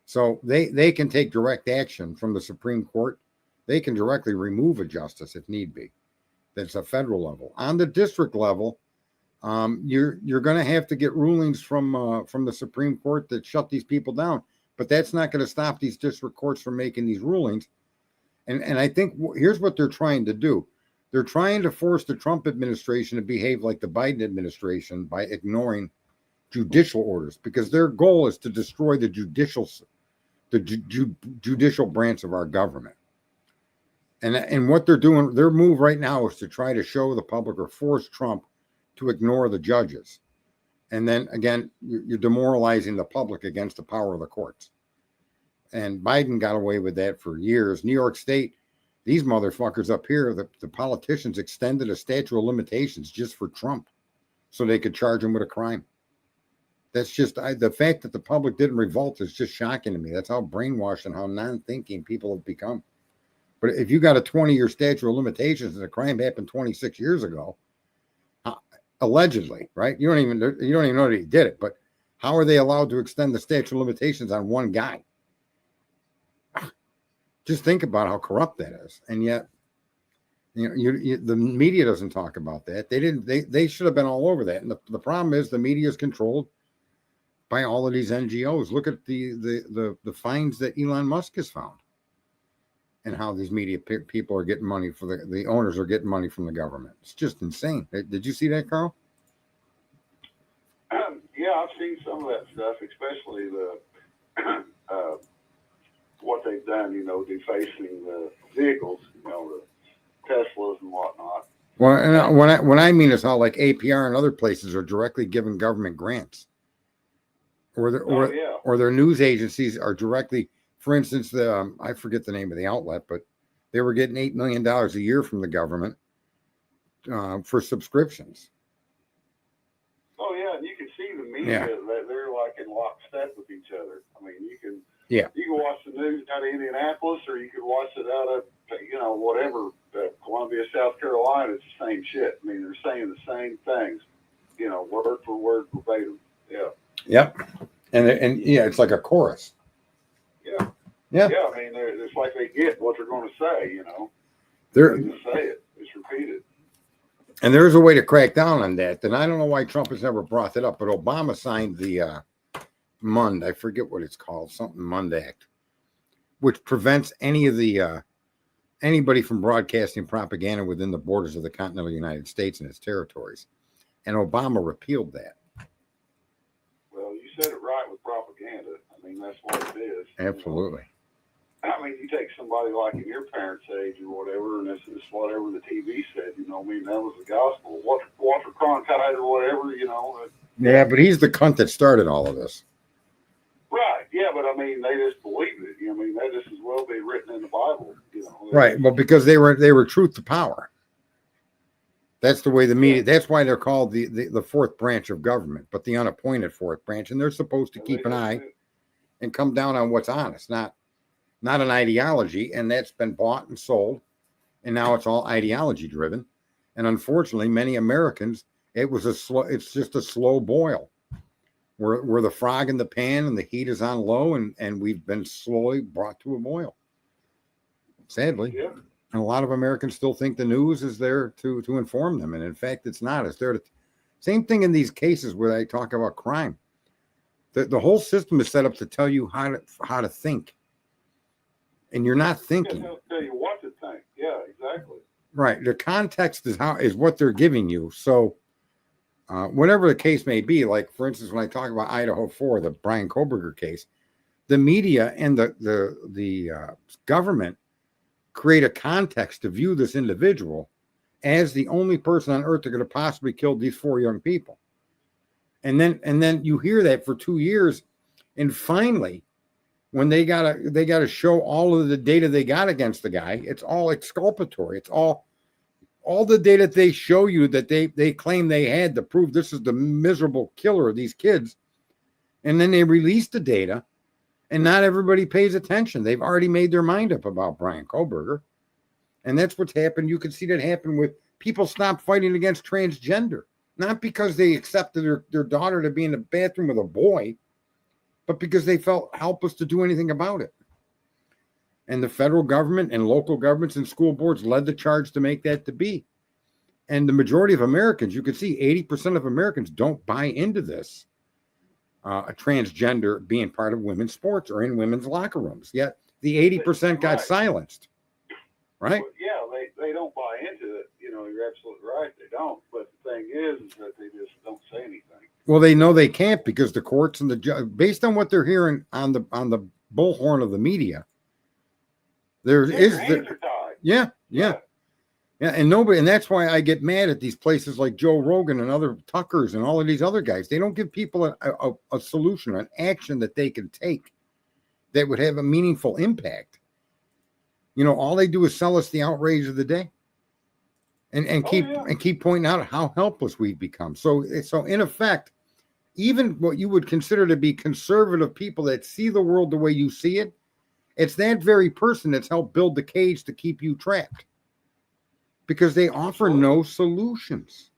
So they can take direct action from the Supreme Court. They can directly remove a justice if need be. That's a federal level. On the district level, you're going to have to get rulings from the Supreme Court that shut these people down. But that's not going to stop these district courts from making these rulings. And I think here's what they're trying to do. They're trying to force the Trump administration to behave like the Biden administration by ignoring judicial orders, because their goal is to destroy the judicial branch of our government. And what they're doing, their move right now is to try to show the public or force Trump to ignore the judges. And then again, you're demoralizing the public against the power of the courts. And Biden got away with that for years. New York State, these motherfuckers up here, the politicians extended a statute of limitations just for Trump so they could charge him with a crime. That's just, the fact that the public didn't revolt is just shocking to me. That's how brainwashed and how non-thinking people have become. But if you got a 20-year statute of limitations and a crime happened 26 years ago, allegedly, right? You don't even know that he did it, but how are they allowed to extend the statute of limitations on one guy? Just think about how corrupt that is. And yet, the media doesn't talk about that. They should have been all over that. And the problem is the media is controlled by all of these NGOs. Look at the fines that Elon Musk has found, and how these media people are getting money for the owners are getting money from the government. It's just insane. Did you see that, Carl? Yeah, I've seen some of that stuff, especially the what they've done, defacing the vehicles, the Teslas and whatnot. Well, and what I mean is how like APR and other places are directly giving government grants, or their news agencies are directly. For instance, I forget the name of the outlet, but they were getting $8 million a year from the government for subscriptions. Oh yeah, and you can see the media that they're like in lockstep with each other. I mean, you can watch the news out of Indianapolis, or you can watch it out of whatever, Columbia, South Carolina. It's the same shit. I mean, they're saying the same things, word for word, verbatim. Yeah. Yep. And it's like a chorus. Yeah. I mean, it's like they get what they're going to say. They just say it. It's repeated. And there's a way to crack down on that. And I don't know why Trump has never brought it up, but Obama signed the MUND. I forget what it's called, something MUND Act, which prevents any of the anybody from broadcasting propaganda within the borders of the continental United States and its territories. And Obama repealed that. Well, you said it right with propaganda. I mean, that's what it is. Absolutely. I mean, you take somebody like in your parents' age or whatever, and it's whatever the TV said, that was the gospel. Walter Cronkite or whatever, Yeah, but he's the cunt that started all of this. Right, yeah, but I mean, they just believe it. I mean, that just as well be written in the Bible, Right, well, because they were truth to power. That's the way the media, that's why they're called the fourth branch of government, but the unappointed fourth branch, and they're supposed to keep an eye and come down on what's honest, not an ideology, and that's been bought and sold, and now it's all ideology driven. And unfortunately, many Americans, it's just a slow boil. We're the frog in the pan, and the heat is on low, and we've been slowly brought to a boil. Sadly. Yeah. And a lot of Americans still think the news is there to inform them. And in fact, it's not. It's there to, same thing in these cases where I talk about crime. The whole system is set up to tell you how to think. And you're not thinking. They'll tell you what to think. Yeah, exactly. Right. The context is what they're giving you. So whatever the case may be, like for instance, when I talk about Idaho 4, the Brian Koberger case, the media and the government create a context to view this individual as the only person on earth that could have possibly killed these 4 young people. And then you hear that for 2 years, and finally, when they gotta show all of the data they got against the guy, it's all exculpatory. It's all the data they show you that they claim they had to prove this is the miserable killer of these kids. And then they release the data, and not everybody pays attention. They've already made their mind up about Brian Koberger. And that's what's happened. You can see that happen with people stop fighting against transgender, not because they accepted their daughter to be in the bathroom with a boy, but because they felt helpless to do anything about it. And the federal government and local governments and school boards led the charge to make that to be. And the majority of Americans, you can see 80% of Americans don't buy into this. A transgender being part of women's sports or in women's locker rooms. Yet the 80% got silenced. Right? Well, yeah, they don't buy into it. You know, you're absolutely right. They don't. But the thing is that they just don't say anything. Well, they know they can't because the courts and based on what they're hearing on the bullhorn of the media, yeah, and nobody, and that's why I get mad at these places like Joe Rogan and other Tuckers and all of these other guys. They don't give people a solution, an action that they can take that would have a meaningful impact. You know, all they do is sell us the outrage of the day, and keep pointing out how helpless we've become. So in effect, even what you would consider to be conservative people that see the world the way you see it, it's that very person that's helped build the cage to keep you trapped. Because they offer no solutions.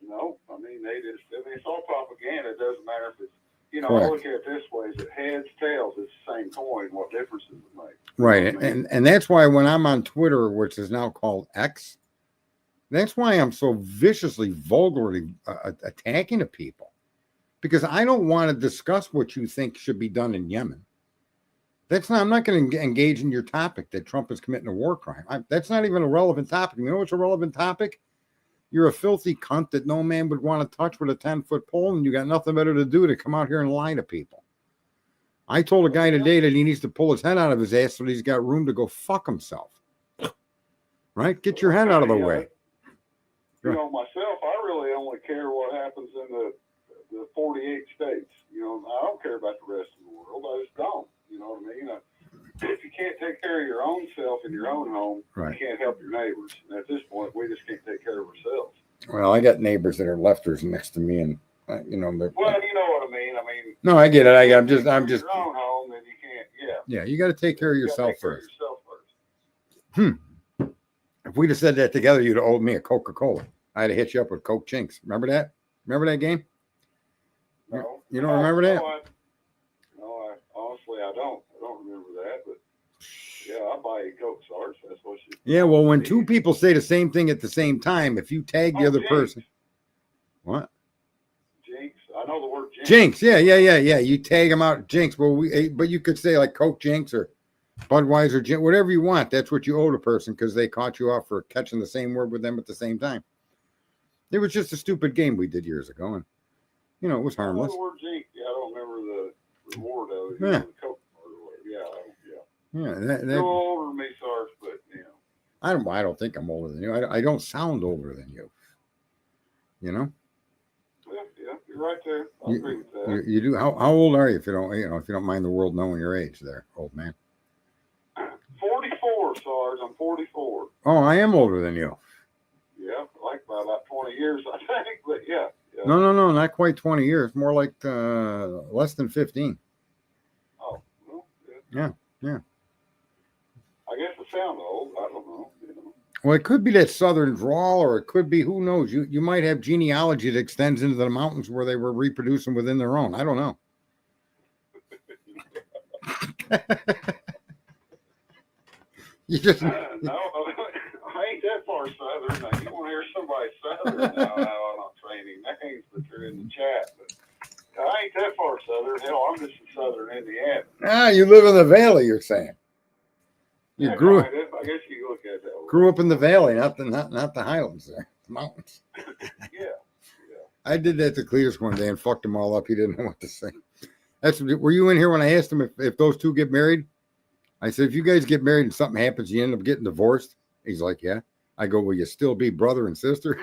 No, I mean, it's all propaganda. It doesn't matter if it's, you know, Correct. I look at it this way: is it heads, tails? It's the same coin. What difference does it make? Right, You know what I mean? and that's why when I'm on Twitter, which is now called X, that's why I'm so viciously, vulgarly attacking the people, because I don't want to discuss what you think should be done in Yemen. I'm not going to engage in your topic that Trump is committing a war crime. That's not even a relevant topic. You know what's a relevant topic? You're a filthy cunt that no man would want to touch with a 10-foot pole, and you got nothing better to do to come out here and lie to people. I told a guy today that he needs to pull his head out of his ass so that he's got room to go fuck himself. Right? Get your head out of the way. You know, myself, I really only care what happens in the 48 states. You know, I don't care about the rest of the world. I just don't. You know what I mean? If you can't take care of your own self in your own home, You can't help your neighbors. And at this point, we just can't take care of ourselves. Well, I got neighbors that are lefters next to me, and you know. Well, you know what I mean. No, I get it. I'm just. Your own home, then you can't. Yeah. Yeah, you got to take care of yourself first. Hmm. If we'd have said that together, you'd have owed me a Coca-Cola. I'd have hit you up with Coke Chinks. Remember that? Remember that game? No. You don't remember that? Honestly, I don't. I don't remember that, but yeah, I'll buy you Coke, Sarge. That's what you. Yeah, well, when two people say the same thing at the same time, if you tag the other person. What? Jinx. I know the word jinx. Jinx. Yeah. You tag them out, Jinx. Well, but you could say like Coke Jinx or Budweiser Jinx, whatever you want. That's what you owe the person because they caught you off for catching the same word with them at the same time. It was just a stupid game we did years ago, and you know it was harmless. The word jinx. Yeah, I don't remember the reward of it. Yeah. The Coke or whatever. Yeah. Yeah. You're older than me, Sarge, but you know. I don't think I'm older than you. I don't sound older than you. You know. Yeah, you're right there. I agree with that. You do. How old are you? If you don't mind the world knowing your age, there, old man. 44, Sarge. I'm 44. Oh, I am older than you. Yeah, like by about 20 years, I think. But yeah. No, not quite 20 years. More like less than 15. Oh, well, yeah. I guess it sounds old. I don't know. You know. Well, it could be that southern drawl, or it could be, who knows? You might have genealogy that extends into the mountains where they were reproducing within their own. I don't know. You just no, I ain't that far southern. Now, you want to hear somebody southern now? No, I'm not training names, but they're in the chat. But I ain't that far southern. Hell, I'm just in southern Indiana. Ah, you live in the valley. You're saying you grew. Kind of. I guess you look at that. Grew up in the valley, not the highlands there, the mountains. Yeah. I did that to Cletus one day and fucked him all up. He didn't know what to say. Were you in here when I asked him if those two get married? I said, if you guys get married and something happens, you end up getting divorced. He's like, yeah. I go, will you still be brother and sister?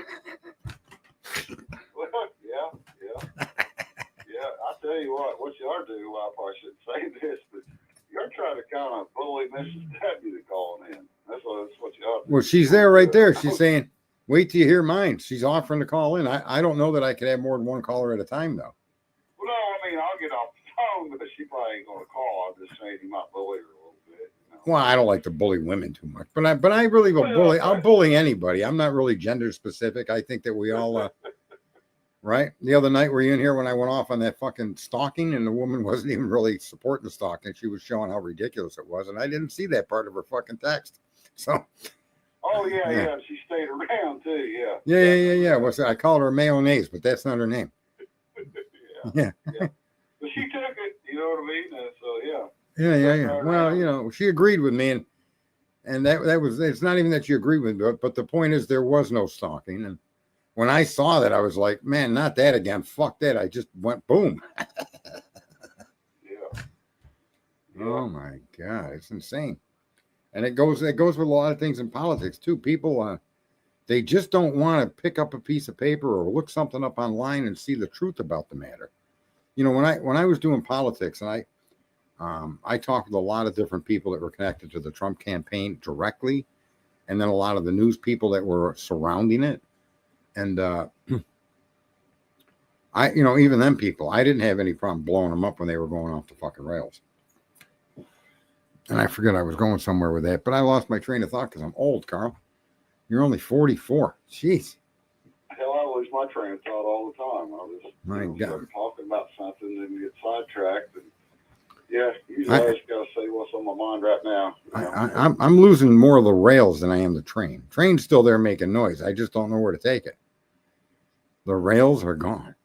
Well, yeah. I tell you what you ought to do, well, I probably shouldn't say this, but you're trying to kind of bully Mrs. W to calling in. That's what you ought to do. Well, she's there right there. She's saying, wait till you hear mine. She's offering to call in. I don't know that I could have more than one caller at a time, though. Well, no, I mean, I'll get off the phone, but she probably ain't going to call. I'm just saying you might bully her a little bit. You know? Well, I don't like to bully women too much, but I really will bully. I'll bully anybody. I'm not really gender specific. I think that we all, right? The other night, were you in here when I went off on that fucking stalking, and the woman wasn't even really supporting the stalking. She was showing how ridiculous it was, and I didn't see that part of her fucking text. So Oh yeah, Yeah. yeah. She stayed around too. Yeah. Yeah. What's that? I call her mayonnaise, but that's not her name. Yeah. Yeah. Yeah. But she took it. You know what I mean? And so yeah. Yeah. Well, she agreed with me, and that was. It's not even that she agreed with me, but the point is there was no stalking, and when I saw that, I was like, man, not that again. Fuck that. I just went boom. Yeah. Oh my God, it's insane. And it goes with a lot of things in politics too. People they just don't want to pick up a piece of paper or look something up online and see the truth about the matter. When I was doing politics, and I talked with a lot of different people that were connected to the Trump campaign directly, and then a lot of the news people that were surrounding it. And even them people, I didn't have any problem blowing them up when they were going off the fucking rails. And I forget I was going somewhere with that, but I lost my train of thought because I'm old, Carl. You're only 44. Jeez. Hell, I lose my train of thought all the time. I was start talking about something and get sidetracked. And yeah, usually I just gotta say what's on my mind right now. I'm losing more of the rails than I am the train. Train's still there making noise. I just don't know where to take it. The rails are gone.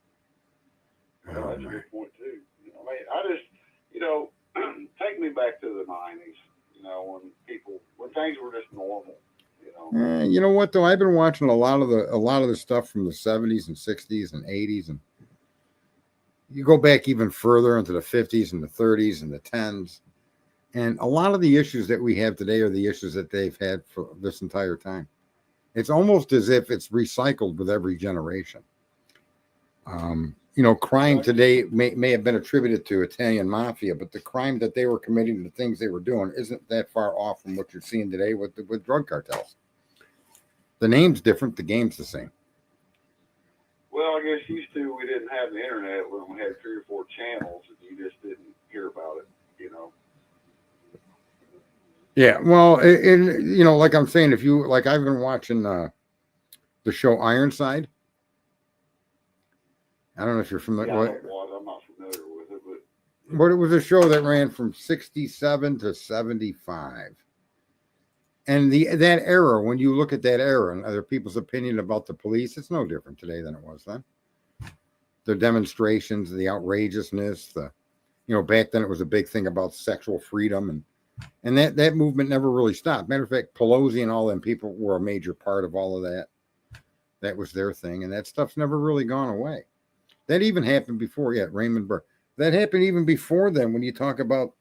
Well, that's a good point too. I just, take me back to the '90s. When things were just normal. You know what though? I've been watching a lot of the stuff from the '70s and '60s and '80s, and you go back even further into the '50s and the '30s and the '10s, and a lot of the issues that we have today are the issues that they've had for this entire time. It's almost as if it's recycled with every generation. Crime today may have been attributed to Italian mafia, but the crime that they were committing, the things they were doing, isn't that far off from what you're seeing today with drug cartels. The name's different, the game's the same. Well, I guess we didn't have the internet when we had 3 or 4 channels, and you just didn't hear about it. Yeah, well, like I'm saying, I've been watching the show Ironside. I don't know if you're familiar. I'm not familiar with it, but it was a show that ran from 67 to 75. And that era, when you look at that era and other people's opinion about the police, it's no different today than it was then. The demonstrations, the outrageousness, back then it was a big thing about sexual freedom, and that movement never really stopped. Matter of fact, Pelosi and all them people were a major part of all of that. That was their thing, and that stuff's never really gone away. That even happened before, Raymond Burr. That happened even before then when you talk about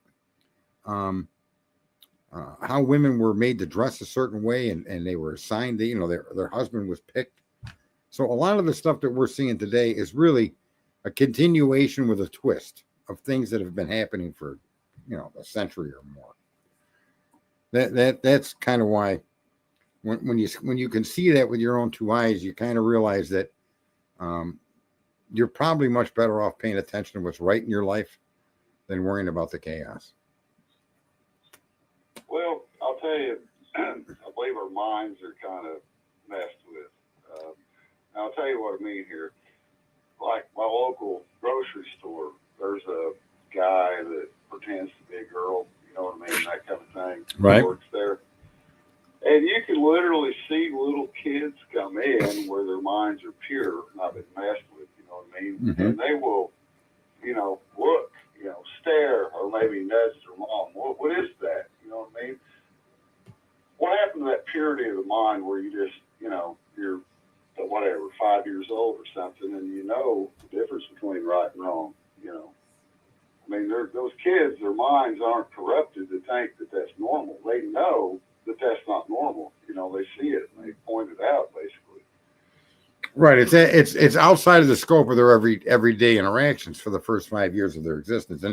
how women were made to dress a certain way and they were assigned, their husband was picked. So a lot of the stuff that we're seeing today is really a continuation with a twist of things that have been happening for, a century or more. That's kind of why when you can see that with your own 2 eyes, you kind of realize that you're probably much better off paying attention to what's right in your life than worrying about the chaos. Well, I'll tell you, I believe our minds are kind of messed with. I'll tell you what I mean here. Like my local grocery store, there's a guy that pretends to be a girl, you know what I mean, that kind of thing. Right. Works there. And you can literally see little kids come in where their minds are pure, not been messed with, you know what I mean? Mm-hmm. And they will, look, stare, or maybe nudge their mom. What is that? You know what I mean? What happened to that purity of the mind where you just, you're, 5 years old or something, and the difference between right and wrong, I mean, those kids, their minds aren't corrupted to think that that's normal. They know that that's not normal. They see it and they point it out, basically. Right. It's outside of the scope of their everyday interactions for the first 5 years of their existence.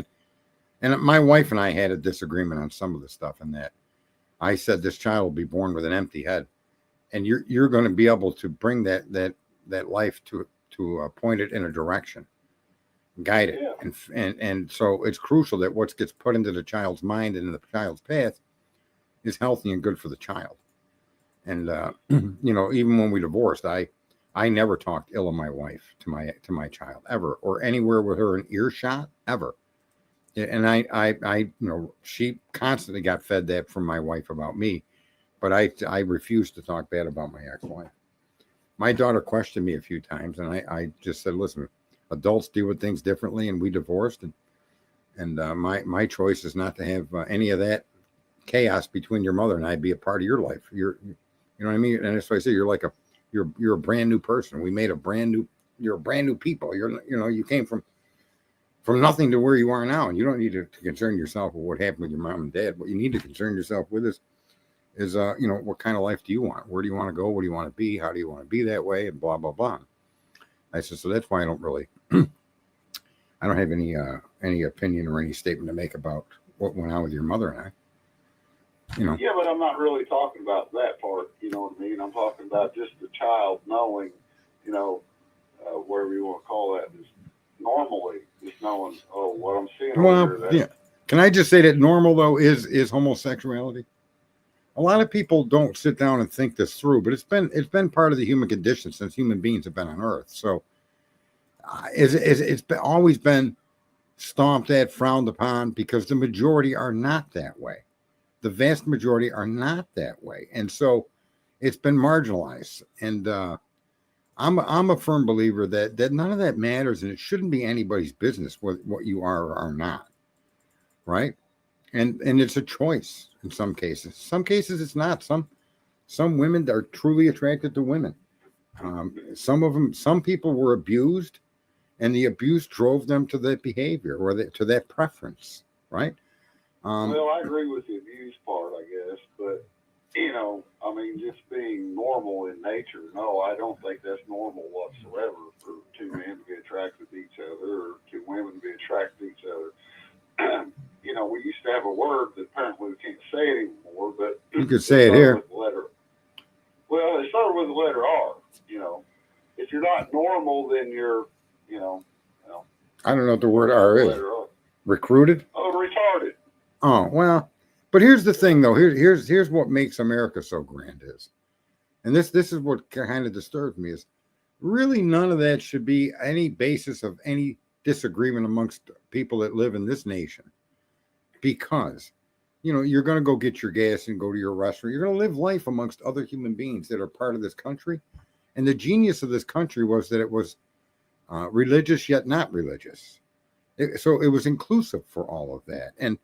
And my wife and I had a disagreement on some of the stuff in that. I said this child will be born with an empty head, and you're going to be able to bring that life to point it in a direction, guide it, yeah. and so it's crucial that what gets put into the child's mind and in the child's path is healthy and good for the child. And even when we divorced, I never talked ill of my wife to my child ever, or anywhere with her in earshot ever. And I she constantly got fed that from my wife about me, but I refuse to talk bad about my ex-wife. My daughter questioned me a few times, and I just said, listen, adults deal with things differently, and we divorced, and my choice is not to have any of that chaos between your mother and I be a part of your life. You know what I mean? And that's why I say you're a brand new person. We made you're a brand new people. You came from nothing to where you are now, and you don't need to concern yourself with what happened with your mom and dad. What you need to concern yourself with is what kind of life do you want? Where do you want to go? What do you want to be? How do you want to be that way? And blah, blah, blah. I said, so that's why I don't really, I don't have any opinion or any statement to make about what went on with your mother and I. Yeah, but I'm not really talking about that part. You know what I mean? I'm talking about just the child knowing, whatever you want to call that, just normally, just knowing, oh, what I'm seeing over here. Yeah. Can I just say that normal though is homosexuality? A lot of people don't sit down and think this through, but it's been part of the human condition since human beings have been on Earth. So it's always been stomped at, frowned upon, because the majority are not that way. The vast majority are not that way, and so it's been marginalized. And I'm a firm believer that none of that matters, and it shouldn't be anybody's business what you are or are not, right? And it's a choice in some cases. Some cases it's not. Some women are truly attracted to women. Some people were abused, and the abuse drove them to that behavior or to that preference, right? Well, I agree with the abuse part, I guess, but just being normal in nature. No, I don't think that's normal whatsoever for two men to be attracted to each other or two women to be attracted to each other. We used to have a word that apparently we can't say anymore, but you could say it here. It started with the letter R. If you're not normal, then you're, I don't know what the word R is. Recruited? Oh, retarded. Oh, well, but here's the thing though. Here's what makes America so grand is, and this is what kind of disturbs me, is really none of that should be any basis of any disagreement amongst people that live in this nation. Because, you're going to go get your gas and go to your restaurant. You're going to live life amongst other human beings that are part of this country. And the genius of this country was that it was religious yet not religious. So it was inclusive for all of that. And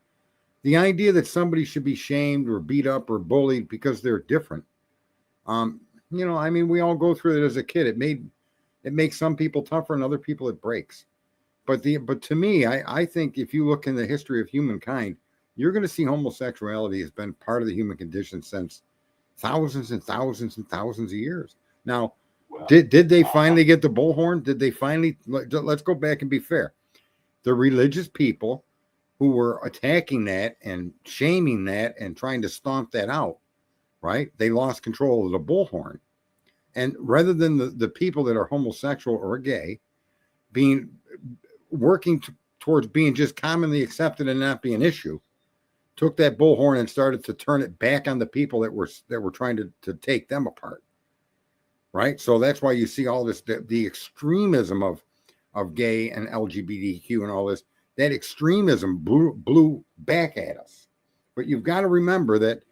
the idea that somebody should be shamed or beat up or bullied because they're different, we all go through it as a kid. It makes some people tougher and other people it breaks. But to me, I think if you look in the history of humankind, you're going to see homosexuality has been part of the human condition since thousands and thousands and thousands of years. Now, did they finally get the bullhorn? Did they finally? Let's go back and be fair. The religious people who were attacking that and shaming that and trying to stomp that out, right? They lost control of the bullhorn. And rather than the people that are homosexual or gay working towards being just commonly accepted and not be an issue, took that bullhorn and started to turn it back on the people that were trying to take them apart, right? So that's why you see all this, the extremism of gay and LGBTQ and all this. That extremism blew back at us. But you've got to remember that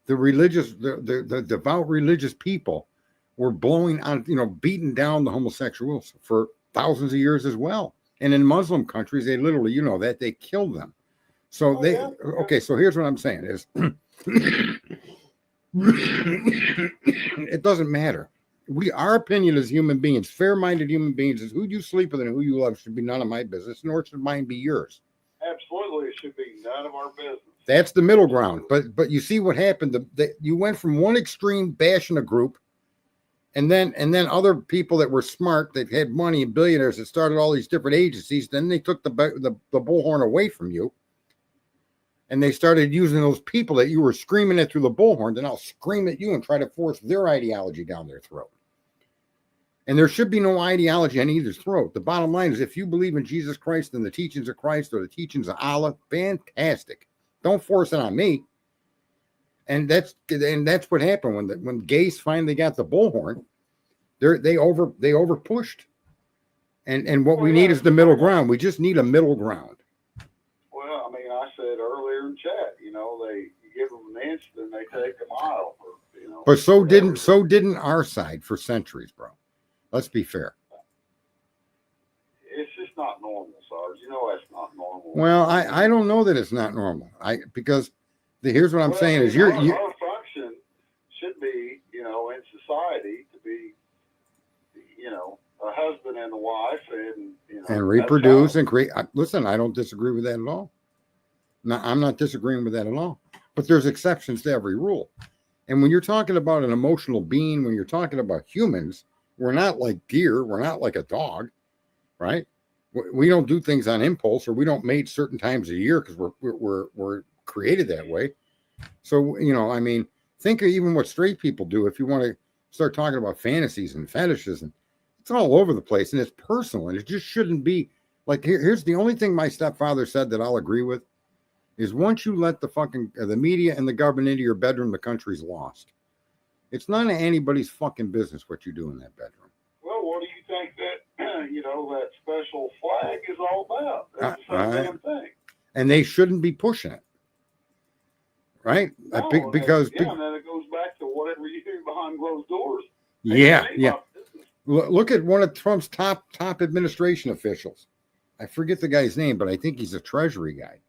the devout religious people were blowing on, beating down the homosexuals for thousands of years as well. And in Muslim countries, they literally, that they killed them. So okay, so here's what I'm saying is it doesn't matter. Our opinion as human beings, fair-minded human beings, is who you sleep with and who you love should be none of my business, nor should mine be yours. Absolutely, it should be none of our business. That's the middle ground. But you see what happened? You went from one extreme bashing a group, and then other people that were smart, that had money and billionaires that started all these different agencies. Then they took the bullhorn away from you, and they started using those people that you were screaming at through the bullhorn to now scream at you and try to force their ideology down their throat. And there should be no ideology on either throat. The bottom line is, if you believe in Jesus Christ and the teachings of Christ or the teachings of Allah, fantastic. Don't force it on me. And that's what happened when gays finally got the bullhorn. They over pushed. And what we need is the middle ground. We just need a middle ground. Well, I said earlier in chat, you give them an inch, then they take a mile. But so didn't our side for centuries, bro. Let's be fair. It's just not normal, Sarge. You know that's not normal. Well, I don't know that it's not normal. Because here's what I'm saying is our function should be, you know, in society to be, you know, a husband and a wife, and you know, and reproduce and create. Listen, I don't disagree with that at all. No, I'm not disagreeing with that at all. But there's exceptions to every rule. And when you're talking about an emotional being, when you're talking about humans, we're not like deer. We're not like a dog, right? We don't do things on impulse, or we don't mate certain times a year because we're created that way. So, you know, I mean, think of even what straight people do. If you want to start talking about fantasies and fetishes, and it's all over the place, and it's personal, and it just shouldn't be like. Here's the only thing my stepfather said that I'll agree with is once you let the fucking the media and the government into your bedroom, the country's lost. It's none of anybody's fucking business what you do in that bedroom. Well, what do you think that, you know, that special flag is all about? That's the same damn thing. And they shouldn't be pushing it. Right? No, because and then it goes back to whatever you do behind closed doors. Yeah. Look at one of Trump's top administration officials. I forget the guy's name, but I think he's a Treasury guy.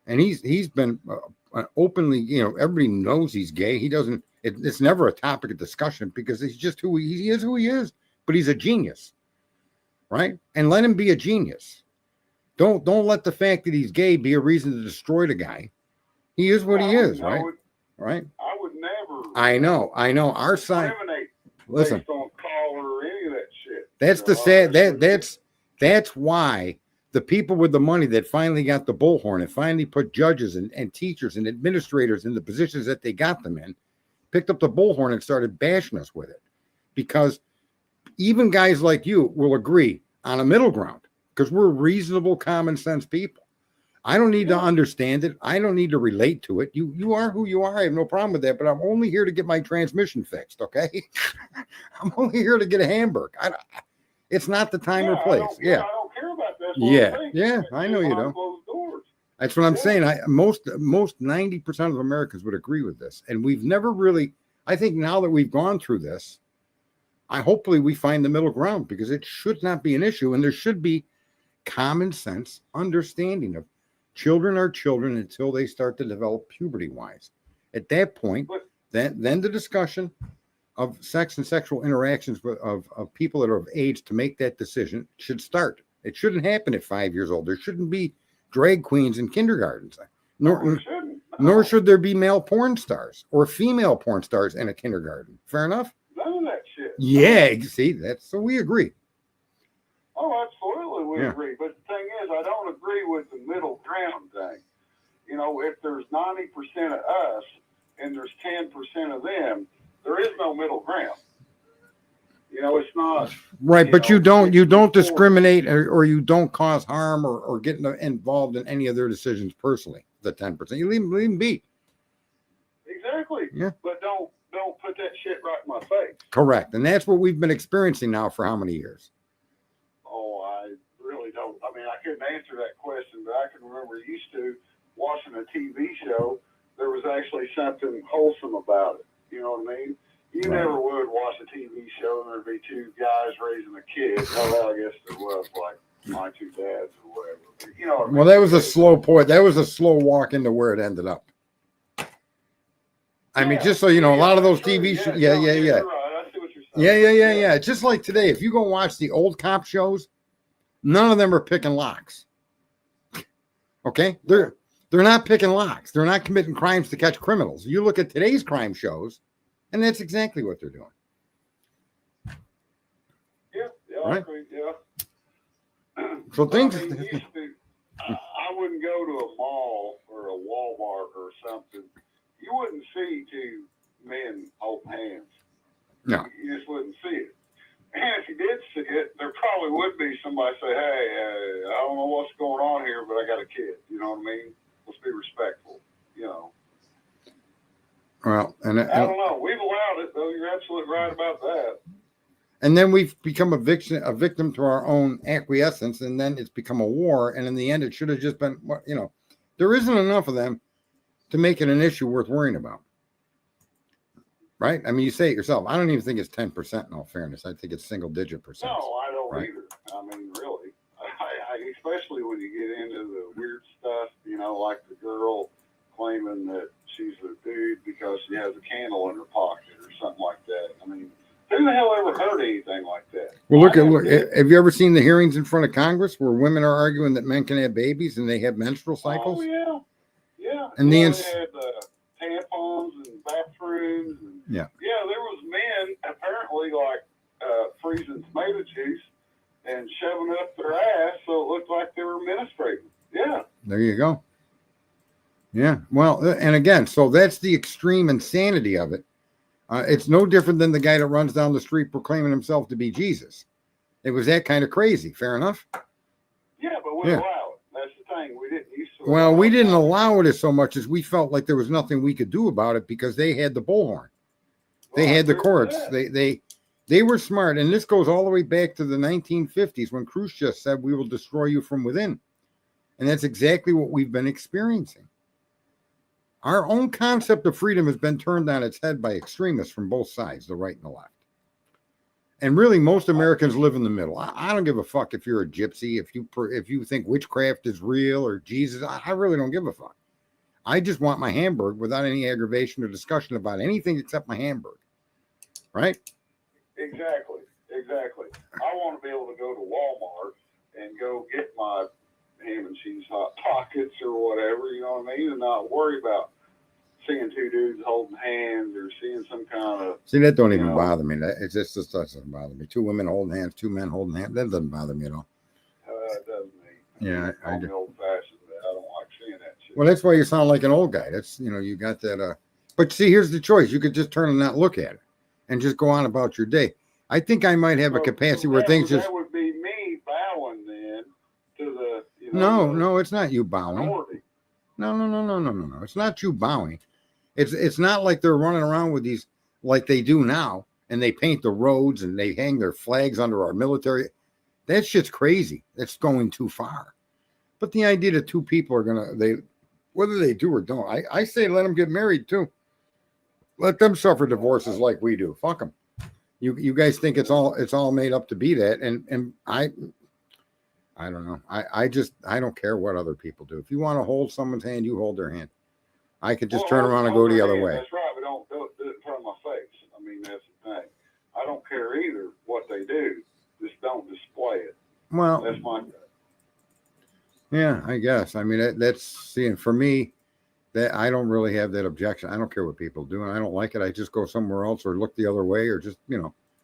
And he's been openly, you know, everybody knows he's gay. He doesn't. It's never a topic of discussion because he's just who he is. Who he is. But he's a genius, right? And let him be a genius. Don't let the fact that he's gay be a reason to destroy the guy. He is what he is, right? Right. I would never. I know. Our side. Listen. Based on color or any of that shit. That's the sad. That's why the people with the money that finally got the bullhorn and finally put judges and teachers and administrators in the positions that they got them in, picked up the bullhorn and started bashing us with it. Because even guys like you will agree on a middle ground because we're reasonable, common sense people. I don't need to understand it. I don't need to relate to it. You are who you are. I have no problem with that, but I'm only here to get my transmission fixed, okay? I'm only here to get a hamburger. It's not the time or place. I don't care about that. I know you don't. That's what I'm saying. Most 90% of Americans would agree with this. And we've never really, I think now that we've gone through this, hopefully we find the middle ground because it should not be an issue. And there should be common sense understanding of children are children until they start to develop puberty wise. At that point, then the discussion of sex and sexual interactions of people that are of age to make that decision should start. It shouldn't happen at 5 years old. There shouldn't be drag queens in kindergartens. Nor should there be male porn stars or female porn stars in a kindergarten. Fair enough? None of that shit. Yeah, see, so we agree. Oh, absolutely, we agree. But the thing is, I don't agree with the middle ground thing. You know, if there's 90% of us and there's 10% of them, there is no middle ground. You know, it's not right. But you don't discriminate or you don't cause harm or get involved in any of their decisions personally. The 10%, you leave them be. Exactly. Yeah. But don't put that shit right in my face. Correct, and that's what we've been experiencing now for how many years? Oh, I really don't. I mean, I couldn't answer that question, but I can remember used to watching a TV show. There was actually something wholesome about it. You know what I mean? You never would watch a TV show and there'd be two guys raising a kid. Oh, I guess there was, like my two dads or whatever. But, you know what I mean? That was a slow point. That was a slow walk into where it ended up. I mean, just so you know, a lot of those TV shows. Yeah. Right. I see what you're saying. Yeah. Just like today, if you go watch the old cop shows, none of them are picking locks. Okay? They're not picking locks. They're not committing crimes to catch criminals. You look at today's crime shows, and that's exactly what they're doing. Yeah, right? I agree, yeah. So things. I wouldn't go to a mall or a Walmart or something. You wouldn't see two men hold hands. No. You just wouldn't see it. And if you did see it, there probably would be somebody say, hey, I don't know what's going on here, but I got a kid. You know what I mean? Let's be respectful, you know. Well, and I don't know. We've allowed it, though. You're absolutely right about that. And then we've become a victim to our own acquiescence, and then it's become a war. And in the end, it should have just been, you know, there isn't enough of them to make it an issue worth worrying about. right? I mean, you say it yourself. I don't even think it's 10%. In all fairness, I think it's single-digit percent. No, I don't right? either. I mean, really, especially when you get into the weird stuff, like the girl claiming that she's a dude because she has a candle in her pocket or something like that. I mean, who the hell ever heard anything like that? Well, look. Have you ever seen the hearings in front of Congress where women are arguing that men can have babies and they have menstrual cycles? Oh yeah, yeah. And they had tampons and bathrooms. And, yeah, there was men apparently like freezing tomato juice and shoving up their ass so it looked like they were menstruating. Yeah. There you go. Yeah. Well, and again, so that's the extreme insanity of it. It's no different than the guy that runs down the street proclaiming himself to be Jesus. It was that kind of crazy. Fair enough. Yeah, but we allow it. That's the thing. We didn't used to. Well, we didn't allow it as so much as we felt like there was nothing we could do about it because they had the bullhorn. They had the courts. They were smart. And this goes all the way back to the 1950s when Khrushchev said, "We will destroy you from within." And that's exactly what we've been experiencing. Our own concept of freedom has been turned on its head by extremists from both sides, the right and the left. And really, most Americans live in the middle. I don't give a fuck if you're a gypsy, if you think witchcraft is real or Jesus. I really don't give a fuck. I just want my hamburger without any aggravation or discussion about anything except my hamburger. Right? Exactly. I want to be able to go to Walmart and go get my ham and cheese hot pockets or whatever, you know what I mean, and not worry about seeing two dudes holding hands or seeing some kind of. See, that don't even bother me. It just doesn't bother me. Two women holding hands, two men holding hands. That doesn't bother me at all. It doesn't me. Yeah, I'm old fashioned. I don't like seeing that shit. Well, that's why you sound like an old guy. That's you got that. But see, here's the choice. You could just turn and not look at it, and just go on about your day. I think I might have a capacity where things just. That would be me bowing then to the. No, it's not you bowing. Minority. No. It's not you bowing. It's not like they're running around with these like they do now, and they paint the roads and they hang their flags under our military. That shit's crazy. That's going too far. But the idea that two people are whether they do or don't, I say let them get married too. Let them suffer divorces like we do. Fuck them. You guys think it's all made up to be that, and I don't know. I don't care what other people do. If you want to hold someone's hand, you hold their hand. I could just turn around and go the other way. That's right, but don't do it in front of my face. I mean, that's the thing. I don't care either what they do. Just don't display it. Well, that's my. Yeah, I guess. I mean, that's seeing for me. That I don't really have that objection. I don't care what people do, and I don't like it. I just go somewhere else or look the other way, or just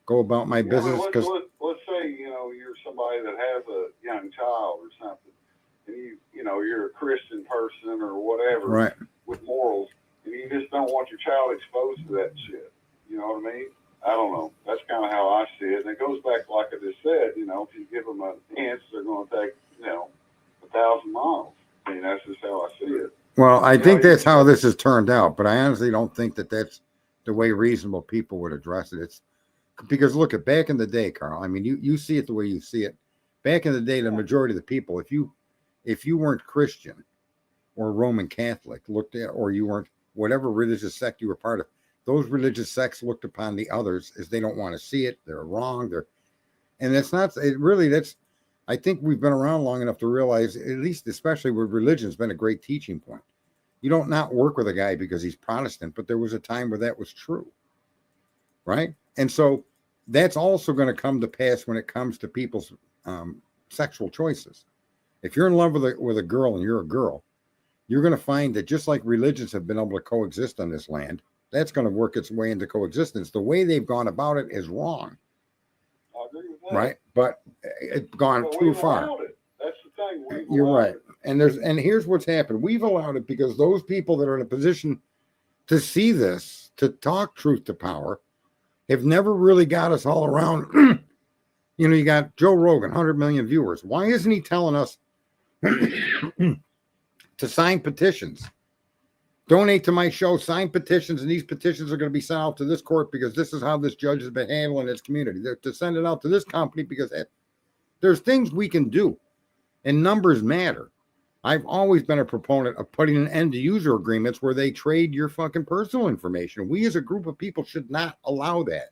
go about my business. Because let's say you're somebody that has a young child or something, and you're a Christian person or whatever, right? With morals, and you just don't want your child exposed to that shit. You know what I mean? I don't know. That's kind of how I see it, and it goes back like I just said. If you give them an inch, they're going to take 1,000 miles. I mean, that's just how I see it. Well, I think that's how this has turned out, but I honestly don't think that that's the way reasonable people would address it. It's because look at back in the day, Carl. I mean, you see it the way you see it. Back in the day, the majority of the people, if you weren't Christian or Roman Catholic, looked at, or you weren't whatever religious sect you were part of, those religious sects looked upon the others as they don't want to see it. They're wrong. And that's not. It really. That's. I think we've been around long enough to realize, at least especially with religion, has been a great teaching point. You don't not work with a guy because he's Protestant, but there was a time where that was true, right? And so that's also going to come to pass when it comes to people's sexual choices. If you're in love with a girl and you're a girl, you're going to find that just like religions have been able to coexist on this land, that's going to work its way into coexistence. The way they've gone about it is wrong. I agree with that. Right, but it's gone too far. That's the thing. You're right, and here's what's happened. We've allowed it because those people that are in a position to see this, to talk truth to power, have never really got us all around. You got Joe Rogan, 100 million viewers. Why isn't he telling us to sign petitions? Donate to my show, sign petitions, and these petitions are going to be sent out to this court because this is how this judge has been handling his community. They're to send it out to this company because there's things we can do, and numbers matter. I've always been a proponent of putting an end to user agreements where they trade your fucking personal information. We as a group of people should not allow that.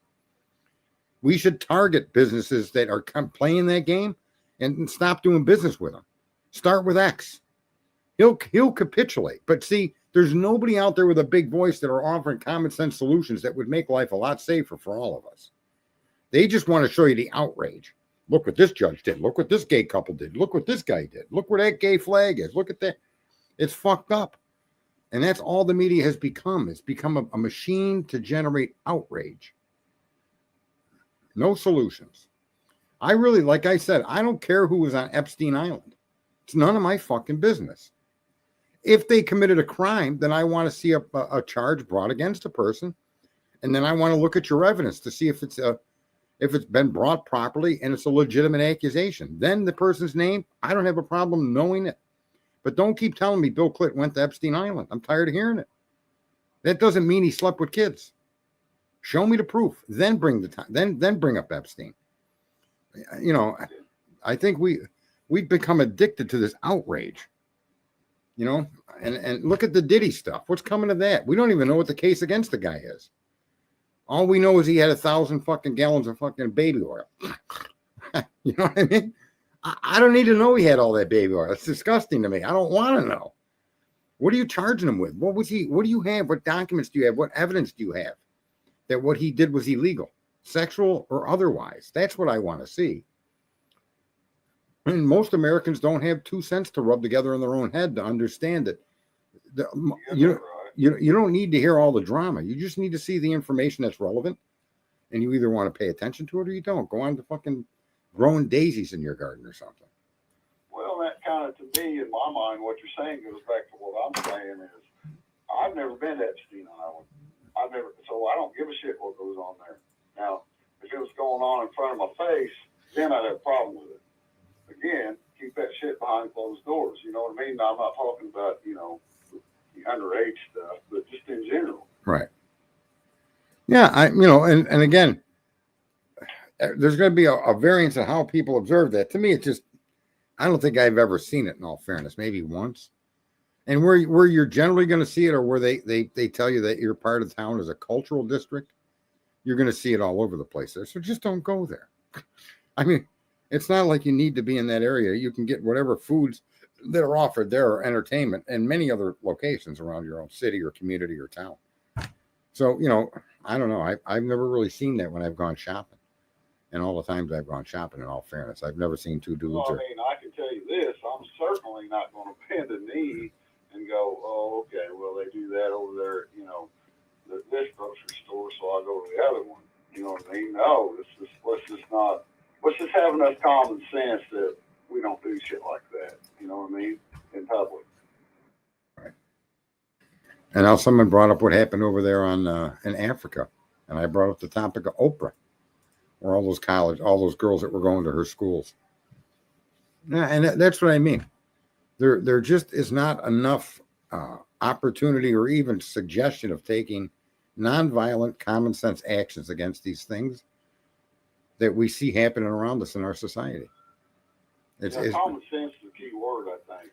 We should target businesses that are playing that game and stop doing business with them. Start with X. He'll capitulate. But see, there's nobody out there with a big voice that are offering common sense solutions that would make life a lot safer for all of us. They just want to show you the outrage. Look what this judge did. Look what this gay couple did. Look what this guy did. Look where that gay flag is. Look at that. It's fucked up. And that's all the media has become. It's become a machine to generate outrage. No solutions. I really, like I said, I don't care who was on Epstein Island. It's none of my fucking business. If they committed a crime, then I want to see a charge brought against a person. And then I want to look at your evidence to see if it's been brought properly and it's a legitimate accusation. Then the person's name, I don't have a problem knowing it. But don't keep telling me Bill Clinton went to Epstein Island. I'm tired of hearing it. That doesn't mean he slept with kids. Show me the proof. Then bring the time. Then bring up Epstein. You know, I think we've become addicted to this outrage. You know, and look at the Diddy stuff. What's coming of that? We don't even know what the case against the guy is. All we know is he had 1,000 fucking gallons of fucking baby oil. You know what I mean? I don't need to know he had all that baby oil. It's disgusting to me. I don't want to know. What are you charging him with? What do you have? What documents do you have? What evidence do you have that what he did was illegal, sexual or otherwise? That's what I want to see. And most Americans don't have 2 cents to rub together in their own head to understand that you don't need to hear all the drama. You just need to see the information that's relevant, and you either want to pay attention to it or you don't. Go on to fucking growing daisies in your garden or something. Well, that kind of, to me, in my mind, what you're saying goes back to what I'm saying is, I've never been to Epstein Island. So I don't give a shit what goes on there. Now, if it was going on in front of my face, then I'd have a problem with it. Again, keep that shit behind closed doors. You know what I mean? Now, I'm not talking about, you know, the underage stuff, but just in general. Right. Yeah, and again, there's going to be a variance of how people observe that. To me, it's just, I don't think I've ever seen it, in all fairness, maybe once. And where you're generally going to see it, or where they tell you that your part of town is a cultural district, you're going to see it all over the place there. So just don't go there. I mean, it's not like you need to be in that area. You can get whatever foods that are offered there, or entertainment, and many other locations around your own city or community or town. So, you know, I don't know. I've never really seen that when I've gone shopping. And all the times I've gone shopping, in all fairness, I've never seen two dudes. Well, I mean, I can tell you this. I'm certainly not going to bend a knee and go, oh, okay, well, they do that over there, you know, this grocery store, so I'll go to the other one. You know what I mean? No, let's just have enough common sense that we don't do shit like that. You know what I mean? In public. Right. And now someone brought up what happened over there in Africa, and I brought up the topic of Oprah, or all those girls that were going to her schools. Yeah, and that's what I mean. There just is not enough opportunity or even suggestion of taking nonviolent, common sense actions against these things that we see happening around us in our society. Common sense is the key word, I think.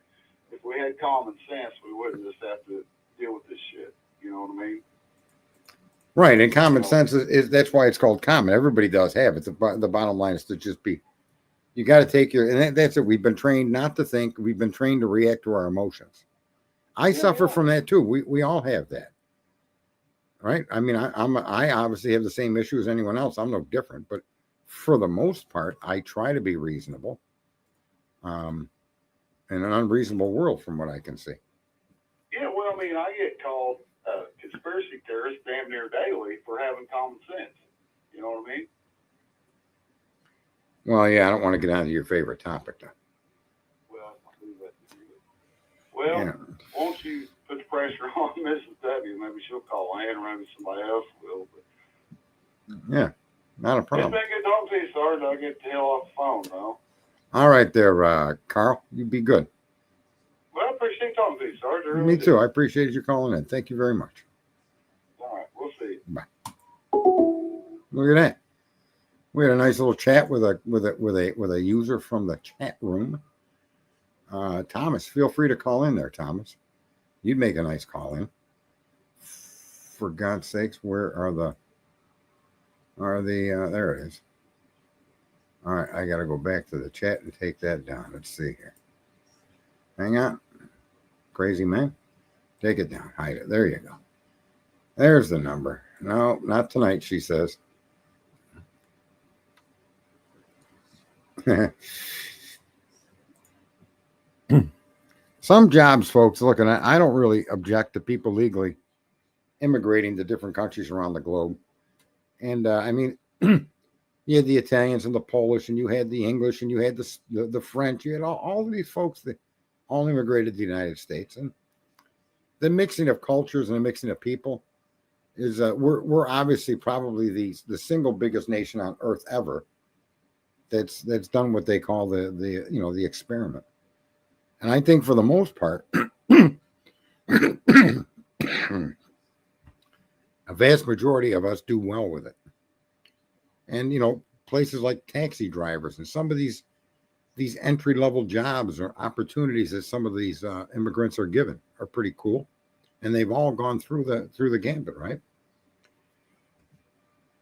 If we had common sense, we wouldn't just have to deal with this shit. You know what I mean? Right, and common sense is that's why it's called common. Everybody does have it. The bottom line is to just be. You got to take and that's it. We've been trained not to think. We've been trained to react to our emotions. I suffer from that too. We all have that, right? I mean, I obviously have the same issue as anyone else. I'm no different, but for the most part, I try to be reasonable. In an unreasonable world, from what I can see. Yeah, well, I mean, I get called conspiracy theorist damn near daily for having common sense. You know what I mean? Well, yeah, I don't want to get on to your favorite topic, though. Well, I'll leave that to you. Well, yeah. Won't you put the pressure on Mrs. W? Maybe she'll call Ann, or maybe somebody else will. But yeah, not a problem. It's been good talking to you, Sarge. I'll get the hell off the phone, though. All right there, Carl. You be good. Well, I appreciate talking to you, Sarge. Me too. I appreciate you calling in. Thank you very much. All right, we'll see. Bye. Look at that. We had a nice little chat with a user from the chat room. Thomas, feel free to call in there, Thomas. You'd make a nice call in. For God's sakes, where are the there it is. All right, I got to go back to the chat and take that down. Let's see here. Hang on. Crazy man. Take it down. Hide it. There you go. There's the number. No, not tonight, she says. Some jobs, folks, looking at, I don't really object to people legally immigrating to different countries around the globe. And I mean, you had the Italians and the Polish, and you had the English, and you had the French. You had all of these folks that all immigrated to the United States. And the mixing of cultures and the mixing of people is we're obviously probably the single biggest nation on earth ever that's done what they call the experiment. And I think for the most part, a vast majority of us do well with it. And places like taxi drivers and some of these entry level jobs or opportunities that some of these immigrants are given are pretty cool, and they've all gone through the gambit, right?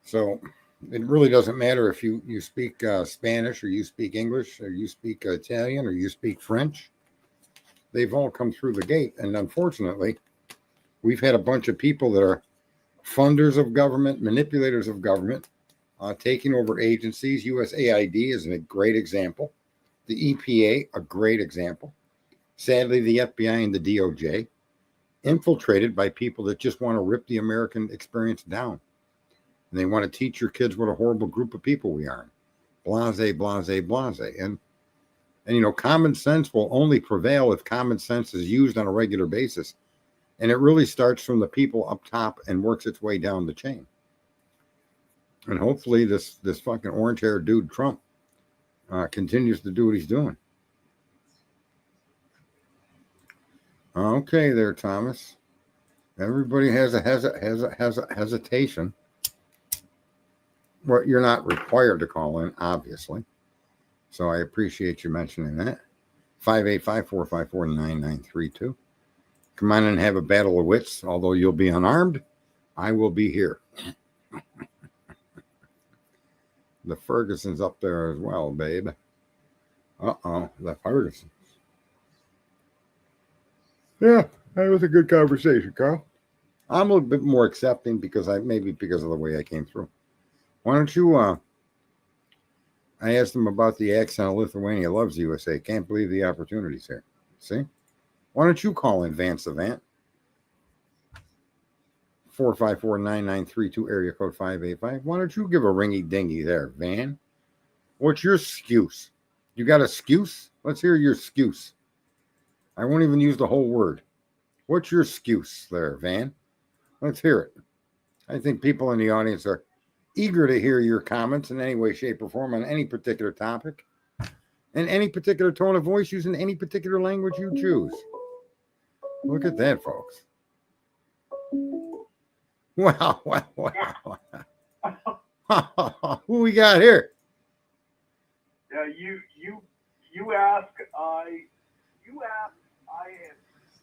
So it really doesn't matter if you speak Spanish or you speak English or you speak Italian or you speak French. They've all come through the gate, and unfortunately, we've had a bunch of people that are funders of government, manipulators of government, taking over agencies. USAID is a great example. The EPA, a great example. Sadly, the FBI and the DOJ, infiltrated by people that just want to rip the American experience down. And they want to teach your kids what a horrible group of people we are. Blase, blase, blase. And common sense will only prevail if common sense is used on a regular basis. And it really starts from the people up top and works its way down the chain. And hopefully this fucking orange-haired dude, Trump, continues to do what he's doing. Okay there, Thomas. Everybody has a hesitation. Well, you're not required to call in, obviously. So I appreciate you mentioning that. 585-454-9932. Come on and have a battle of wits. Although you'll be unarmed, I will be here. The Ferguson's up there as well, babe. The Fergusons. Yeah, that was a good conversation, Carl. I'm a little bit more accepting because of the way I came through. Why don't you, I asked him about the accent of Lithuania loves the USA. Can't believe the opportunities here. See? Why don't you call in Van Savant? 454-9932, area code 585. Why don't you give a ringy dingy there, Van? What's your excuse? You got a excuse? Let's hear your excuse. I won't even use the whole word. What's your excuse there, Van? Let's hear it. I think people in the audience are eager to hear your comments in any way, shape, or form on any particular topic, in any particular tone of voice, using any particular language you choose. Look at that, folks. Wow. Who we got here? Yeah, you ask, I answer.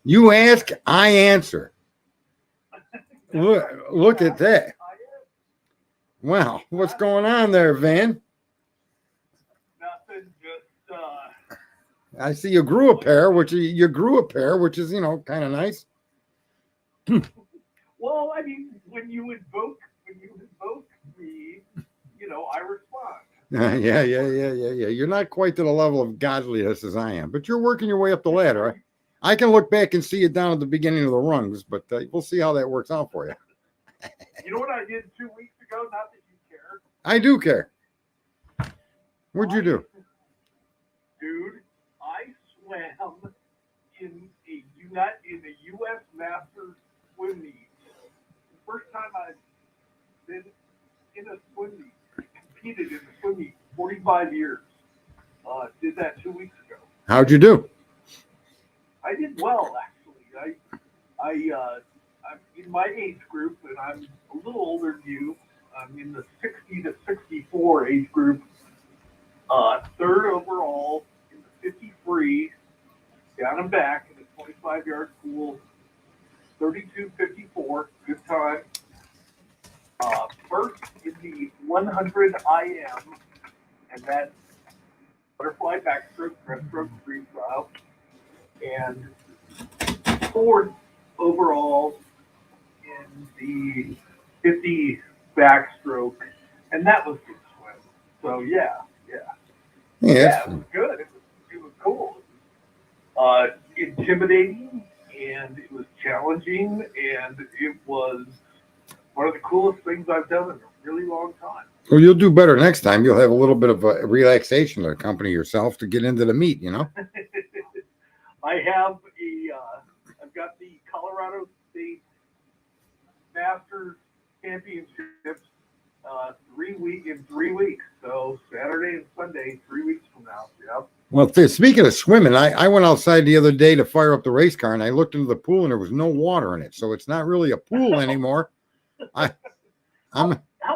You ask, I answer. Look at that. Wow, what's going on there, Van? Nothing, just I see you grew a pair, which is kind of nice. Well, I mean, when you invoke me, I respond. Yeah. You're not quite to the level of godliness as I am, but you're working your way up the ladder. I can look back and see you down at the beginning of the rungs, but we'll see how that works out for you. You know what I did 2 weeks ago? Not that you care. I do care. What'd you do? Dude, I swam in a U.S. Masters swim meet. The first time I've been in a swim meet, competed in a swim meet, 45 years. Did that 2 weeks ago. How'd you do? I did well, actually. I'm in my age group, and I'm a little older than you. I'm in the 60 to 64 age group. Third overall in the 50 free, down and back in a 25-yard pool, 32:54, good time. First in the 100 IM, and that's butterfly backstroke, breaststroke, freestyle, and fourth overall in the 50 backstroke, and that was good swim. So yeah, it was good. It was cool. Intimidating, and it was challenging, and it was one of the coolest things I've done in a really long time. Well, you'll do better next time. You'll have a little bit of a relaxation to accompany yourself to get into the meet, you know? I've got the Colorado State Masters Championships 3 weeks. So Saturday and Sunday, 3 weeks from now. Yep. Well, speaking of swimming, I went outside the other day to fire up the race car, and I looked into the pool, and there was no water in it. So it's not really a pool anymore. How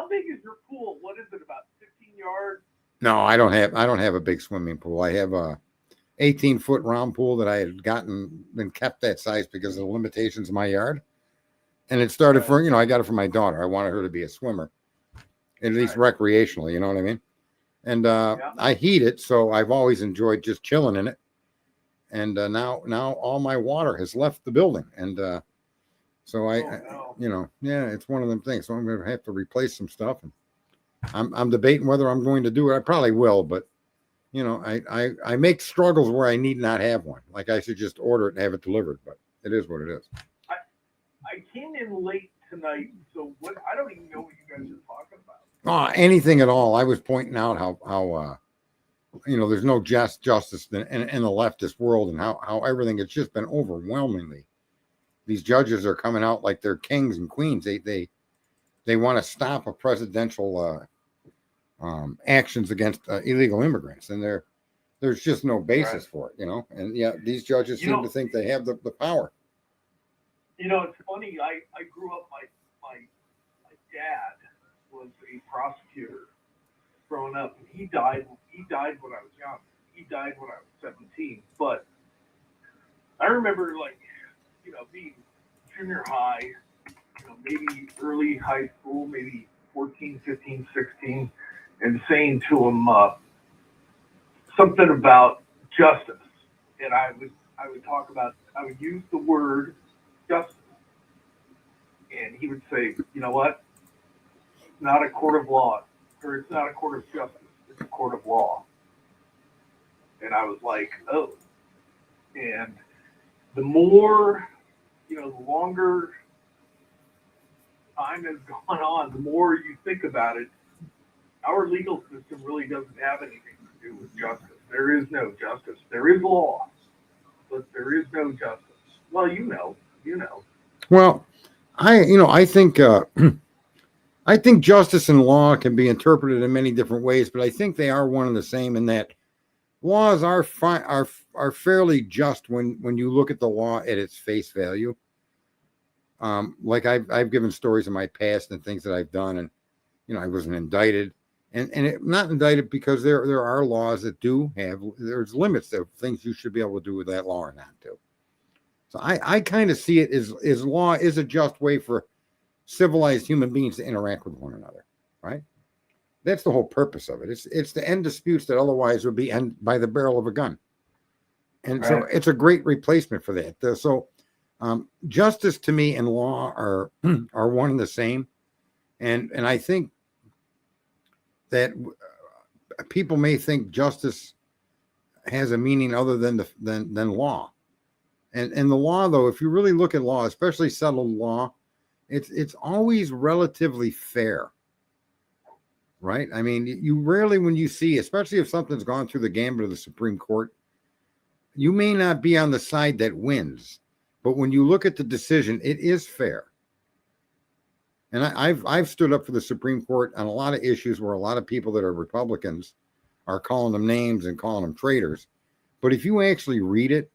big is your pool? What is it, about 15 yards? No, I don't have a big swimming pool. I have a 18-foot round pool that I had been kept that size because of the limitations of my yard. And it started I got it for my daughter. I wanted her to be a swimmer, at least recreationally, you know what I mean? And I heat it, so I've always enjoyed just chilling in it. And now all my water has left the building. And so it's one of them things. So I'm going to have to replace some stuff. And I'm debating whether I'm going to do it. I probably will, but I make struggles where I need not have one. Like I should just order it and have it delivered, but it is what it is. I came in late tonight, so I don't even know what you guys are talking about. Anything at all. I was pointing out how there's no justice in the leftist world, and how everything has just been overwhelmingly. These judges are coming out like they're kings and queens. They want to stop a presidential actions against illegal immigrants, and there's just no basis for it, And these judges seem to think they have the power. It's funny. I grew up. My dad was a prosecutor growing up, and he died when I was young. He died when I was 17. But I remember, being junior high, maybe early high school, maybe 14, 15, 16, and saying to him something about justice. And I would use the word justice. And he would say, you know what? It's not a court of law, or it's not a court of justice, it's a court of law. And I was like, oh. And the more, the longer time has gone on, the more you think about it, our legal system really doesn't have anything to do with justice. There is no justice. There is law, but there is no justice. Well, you know. Well, I think I think justice and law can be interpreted in many different ways, but I think they are one and the same in that laws are fairly just when you look at the law at its face value. Like I've given stories in my past and things that I've done, and I wasn't indicted, and not indicted because there are laws that there's limits to things you should be able to do with that law or not do. So I kind of see it as law is a just way for civilized human beings to interact with one another, right? That's the whole purpose of it. It's to end disputes that otherwise would be end by the barrel of a gun. And so it's a great replacement for that. So justice to me and law are one and the same. And I think that people may think justice has a meaning other than law. And the law, though, if you really look at law, especially settled law, it's always relatively fair, right? I mean, you rarely, when you see, especially if something's gone through the gambit of the Supreme Court, you may not be on the side that wins, but when you look at the decision, it is fair. And I've stood up for the Supreme Court on a lot of issues where a lot of people that are Republicans are calling them names and calling them traitors. But if you actually read it,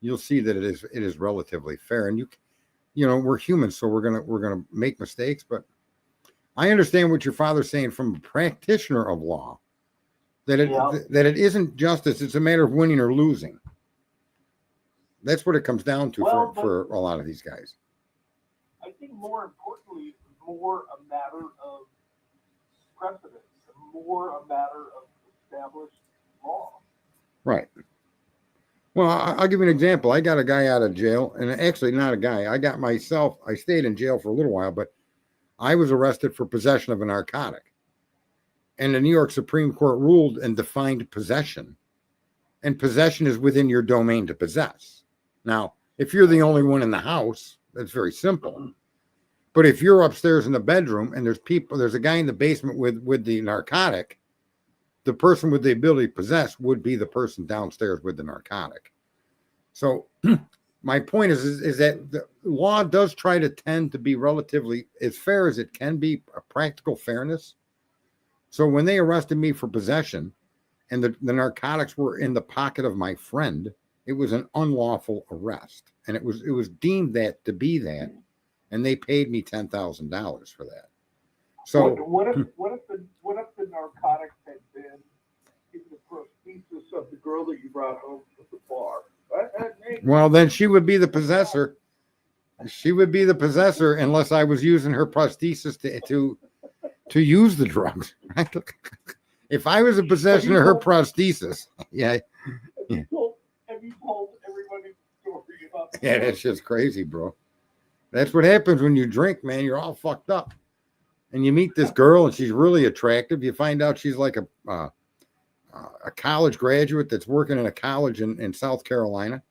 you'll see that it is relatively fair. And we're humans, so we're gonna make mistakes. But I understand what your father's saying from a practitioner of law, that it isn't justice; it's a matter of winning or losing. That's what it comes down to Well, for a lot of these guys. I think more importantly, it's more a matter of precedent, more a matter of established law. Right. Well, I'll give you an example. I got a guy out of jail, and actually not a guy. I stayed in jail for a little while, but I was arrested for possession of a narcotic. And the New York Supreme Court ruled and defined possession. And possession is within your domain to possess. Now, if you're the only one in the house, that's very simple. But if you're upstairs in the bedroom and there's a guy in the basement with the narcotic, the person with the ability to possess would be the person downstairs with the narcotic. So my point is that the law does try to tend to be relatively as fair as it can be, a practical fairness. So when they arrested me for possession and the narcotics were in the pocket of my friend, it was an unlawful arrest. And it was deemed that to be that. And they paid me $10,000 for that. So what if the narcotics had been in the prosthesis of the girl that you brought home from the bar? Well, then she would be the possessor. She would be the possessor unless I was using her prosthesis to use the drugs. Right? If I was a possession of her prosthesis, yeah. Have you told everybody the story about that? Yeah, that's just crazy, bro. That's what happens when you drink, man. You're all fucked up. And you meet this girl and she's really attractive. You find out she's like a college graduate that's working in a college in South Carolina.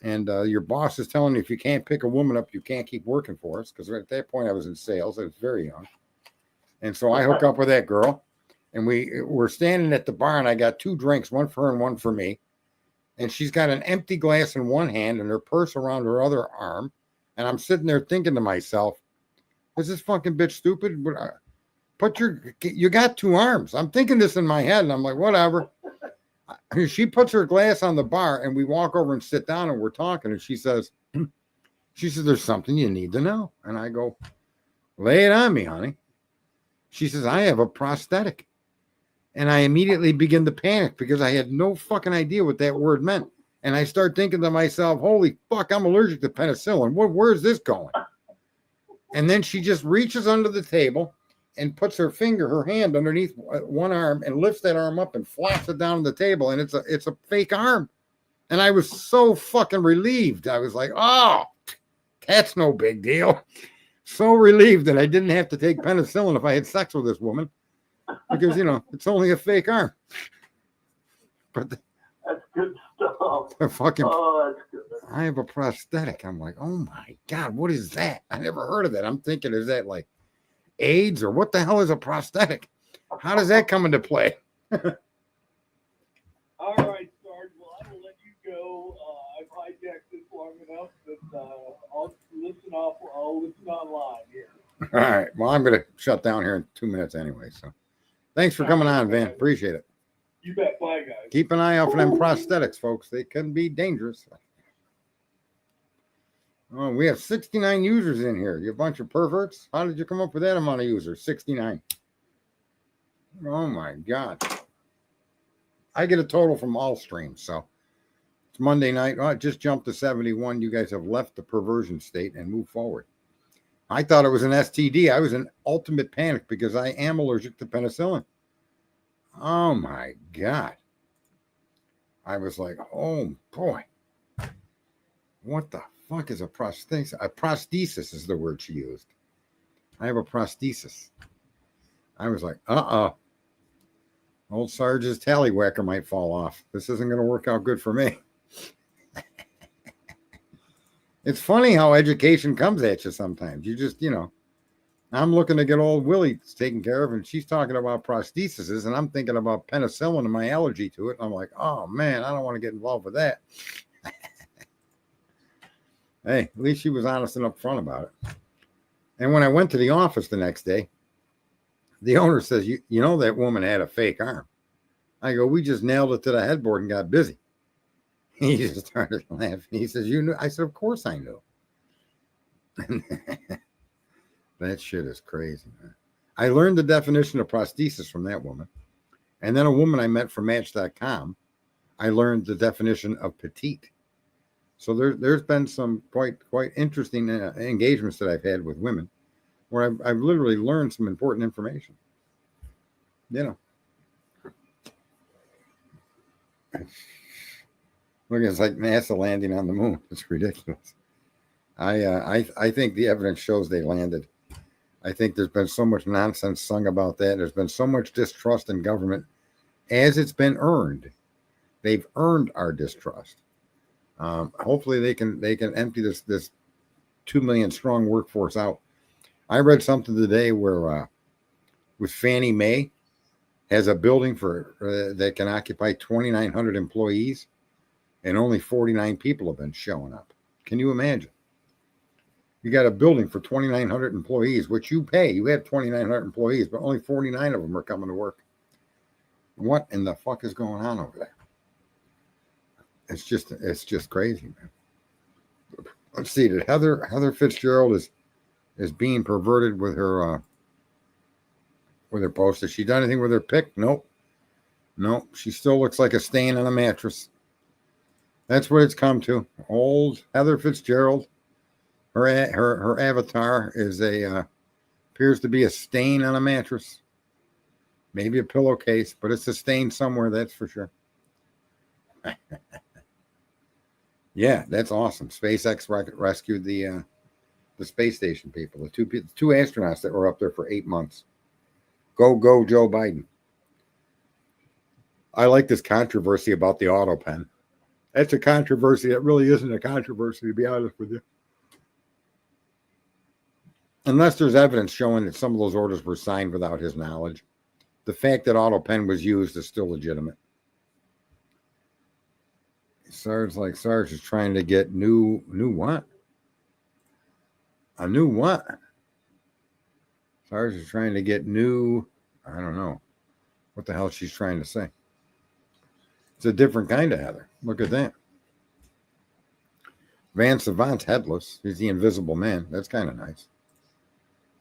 And your boss is telling you if you can't pick a woman up, you can't keep working for us. Because at that point I was in sales. I was very young. And so I hook up with that girl. And we're standing at the bar and I got 2 drinks, one for her and one for me. And she's got an empty glass in one hand and her purse around her other arm. And I'm sitting there thinking to myself, is this fucking bitch stupid? You got 2 arms. I'm thinking this in my head and I'm like, whatever. She puts her glass on the bar and we walk over and sit down and we're talking. And she says, there's something you need to know. And I go, lay it on me, honey. She says, I have a prosthetic. And I immediately begin to panic because I had no fucking idea what that word meant. And I start thinking to myself, holy fuck, I'm allergic to penicillin. Where's this going? And then she just reaches under the table and puts her hand underneath one arm and lifts that arm up and flaps it down on the table. And it's a fake arm. And I was so fucking relieved. I was like, oh, that's no big deal. So relieved that I didn't have to take penicillin if I had sex with this woman. Because, it's only a fake arm. But that's good stuff. That's good. I have a prosthetic. I'm like, oh my God, what is that? I never heard of that. I'm thinking, is that like AIDS or what the hell is a prosthetic? How does that come into play? All right, Sarge. Well, I will let you go. I've hijacked this long enough that I'll listen online here. All right. Well, I'm going to shut down here in 2 minutes anyway. So thanks for coming on, Van. Appreciate it. You bet. Bye, guys. Keep an eye out for them prosthetics, folks. They can be dangerous. Oh, we have 69 users in here. You bunch of perverts. How did you come up with that amount of users? 69. Oh, my God. I get a total from all streams. So it's Monday night. Oh, it just jumped to 71. You guys have left the perversion state and moved forward. I thought it was an STD. I was in ultimate panic because I am allergic to penicillin. Oh, my God. I was like, oh, boy. What the fuck is a prosthesis? A prosthesis is the word she used. I have a prosthesis. I was like, old Sarge's tallywhacker might fall off. This isn't going to work out good for me. It's funny how education comes at you sometimes. You just, I'm looking to get old Willie taken care of, and she's talking about prostheses, and I'm thinking about penicillin and my allergy to it. And I'm like, oh, man, I don't want to get involved with that. Hey, at least she was honest and upfront about it. And when I went to the office the next day, the owner says, you know that woman had a fake arm. I go, we just nailed it to the headboard and got busy. He just started laughing. He says, you knew? I said, of course I knew. That shit is crazy, man. I learned the definition of prosthesis from that woman. And then a woman I met from Match.com, I learned the definition of petite. So there's been some quite interesting engagements that I've had with women where I've literally learned some important information. You know, look, it's like NASA landing on the moon. It's ridiculous. I think the evidence shows they landed. I think there's been so much nonsense sung about that. There's been so much distrust in government as it's been earned. They've earned our distrust. Hopefully they can empty this 2 million strong workforce out. I read something today where with Fannie Mae has a building for that can occupy 2,900 employees, and only 49 people have been showing up. Can you imagine? You got a building for 2,900 employees, which you pay. You have 2,900 employees, but only 49 of them are coming to work. What in the fuck is going on over there? It's just crazy, man. Let's see. Did Heather Fitzgerald is being perverted with her post? Has she done anything with her pic? Nope. She still looks like a stain on a mattress. That's what it's come to. Old Heather Fitzgerald. Her avatar is appears to be a stain on a mattress, maybe a pillowcase, but it's a stain somewhere, that's for sure. Yeah, that's awesome. SpaceX rescued the space station people, the two astronauts that were up there for 8 months. Go Joe Biden. I like this controversy about the auto pen. That's a controversy that really isn't a controversy, to be honest with you. Unless there's evidence showing that some of those orders were signed without his knowledge, the fact that auto pen was used is still legitimate. Sarge is trying to get new what? A new what? Sarge is trying to get new, I don't know what the hell she's trying to say. It's a different kind of Heather. Look at that. Van Savant's headless. He's the invisible man. That's kind of nice.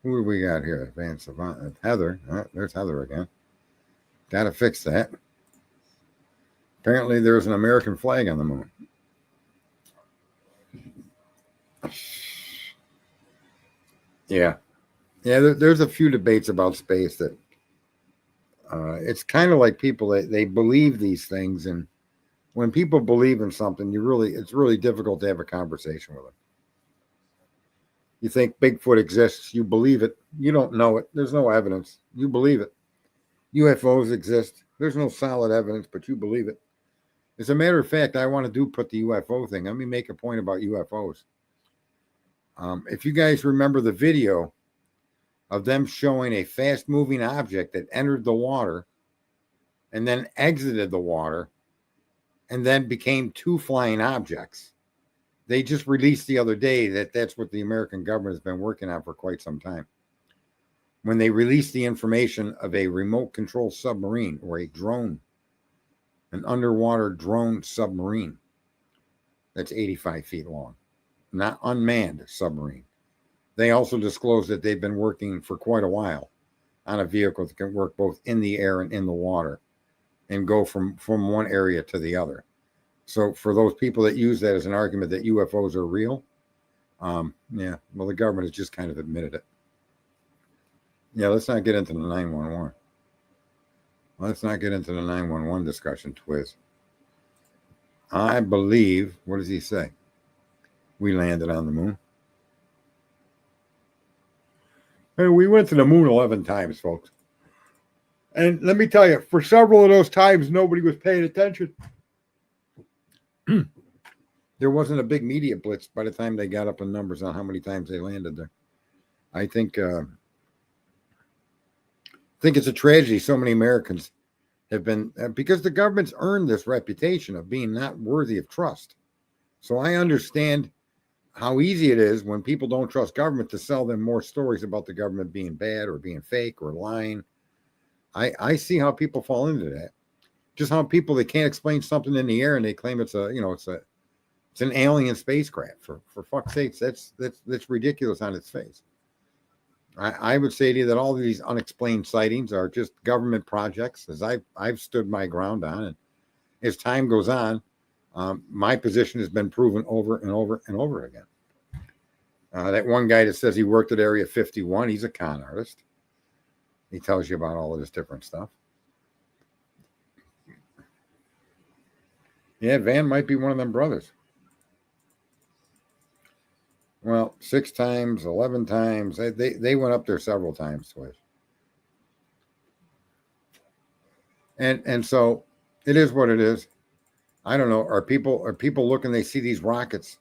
Who do we got here? Van Savant. Heather. There's Heather again. Got to fix that. Apparently there's an American flag on the moon. Yeah. There's a few debates about space that it's kind of like people they believe these things, and when people believe in something, it's really difficult to have a conversation with them. You think Bigfoot exists, you believe it. You don't know it. There's no evidence. You believe it. UFOs exist. There's no solid evidence, but you believe it. As a matter of fact, I want to put the UFO thing. Let me make a point about UFOs. If you guys remember the video of them showing a fast-moving object that entered the water and then exited the water and then became two flying objects. They just released the other day that's what the American government has been working on for quite some time. When they released the information of a remote control submarine or a drone, an underwater drone submarine that's 85 feet long, not unmanned submarine. They also disclosed that they've been working for quite a while on a vehicle that can work both in the air and in the water and go from one area to the other. So for those people that use that as an argument that UFOs are real, well, the government has just kind of admitted it. Yeah, let's not get into the 911. Let's not get into the 911 discussion, Twiz. I believe, what does he say? We landed on the moon. Hey, we went to the moon 11 times, folks. And let me tell you, for several of those times, nobody was paying attention. There wasn't a big media blitz by the time they got up in numbers on how many times they landed there. I think it's a tragedy so many Americans have been, because the government's earned this reputation of being not worthy of trust. So I understand how easy it is when people don't trust government to sell them more stories about the government being bad or being fake or lying. I see how people fall into that. Just how people, they can't explain something in the air and they claim it's an alien spacecraft. For fuck's sakes, that's ridiculous on its face. I would say to you that all of these unexplained sightings are just government projects, as I've stood my ground on. And as time goes on, My position has been proven over and over and over again. That one guy that says he worked at Area 51, he's a con artist. He tells you about all of this different stuff. Yeah, Van might be one of them brothers. Well, 6 times, 11 times. They went up there several times twice. And so it is what it is. I don't know. Are people looking, they see these rockets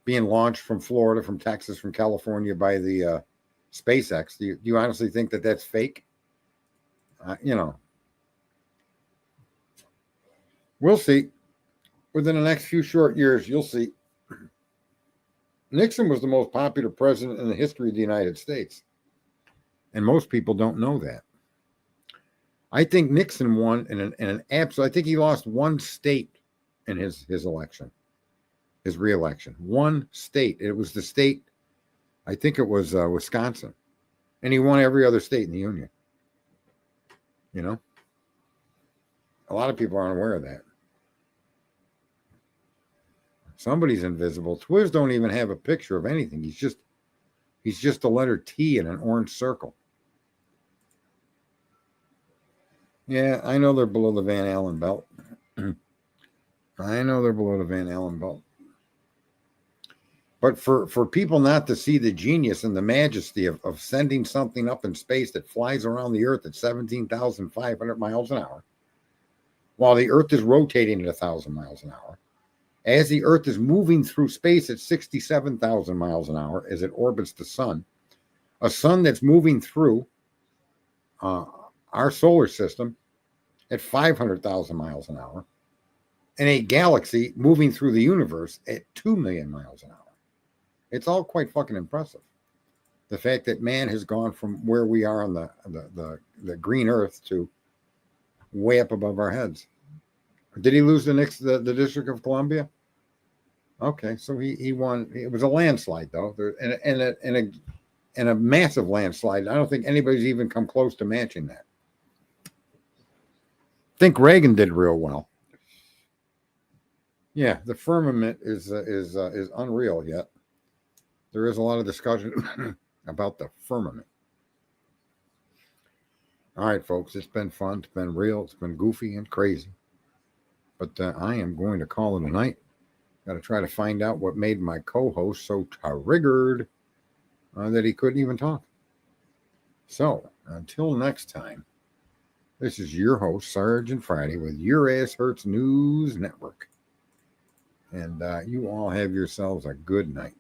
being launched from Florida, from Texas, from California by the SpaceX? Do you honestly think that that's fake? We'll see. Within the next few short years, you'll see. Nixon was the most popular president in the history of the United States. And most people don't know that. I think Nixon won in an absolute, I think he lost one state in his election, his re-election. One state. It was the state, I think it was Wisconsin. And he won every other state in the Union. A lot of people aren't aware of that. Somebody's invisible. Twiz don't even have a picture of anything. He's just a letter T in an orange circle. Yeah, I know they're below the Van Allen belt. I know they're below the Van Allen belt. But for people not to see the genius and the majesty of sending something up in space that flies around the Earth at 17,500 miles an hour, while the Earth is rotating at 1,000 miles an hour, as the Earth is moving through space at 67,000 miles an hour as it orbits the sun, a sun that's moving through our solar system at 500,000 miles an hour, and a galaxy moving through the universe at 2 million miles an hour. It's all quite fucking impressive. The fact that man has gone from where we are on the green Earth to way up above our heads. Did he lose the District of Columbia? Okay, so he won. It was a landslide though, and a massive landslide. I don't think anybody's even come close to matching that. I think Reagan did real well. Yeah, the firmament is unreal yet. There is a lot of discussion about the firmament. All right, folks, it's been fun. It's been real. It's been goofy and crazy. But I am going to call it a night. Got to try to find out what made my co-host so triggered that he couldn't even talk. So, until next time, this is your host, Sergeant Friday, with Your Ass Hurts News Network. And you all have yourselves a good night.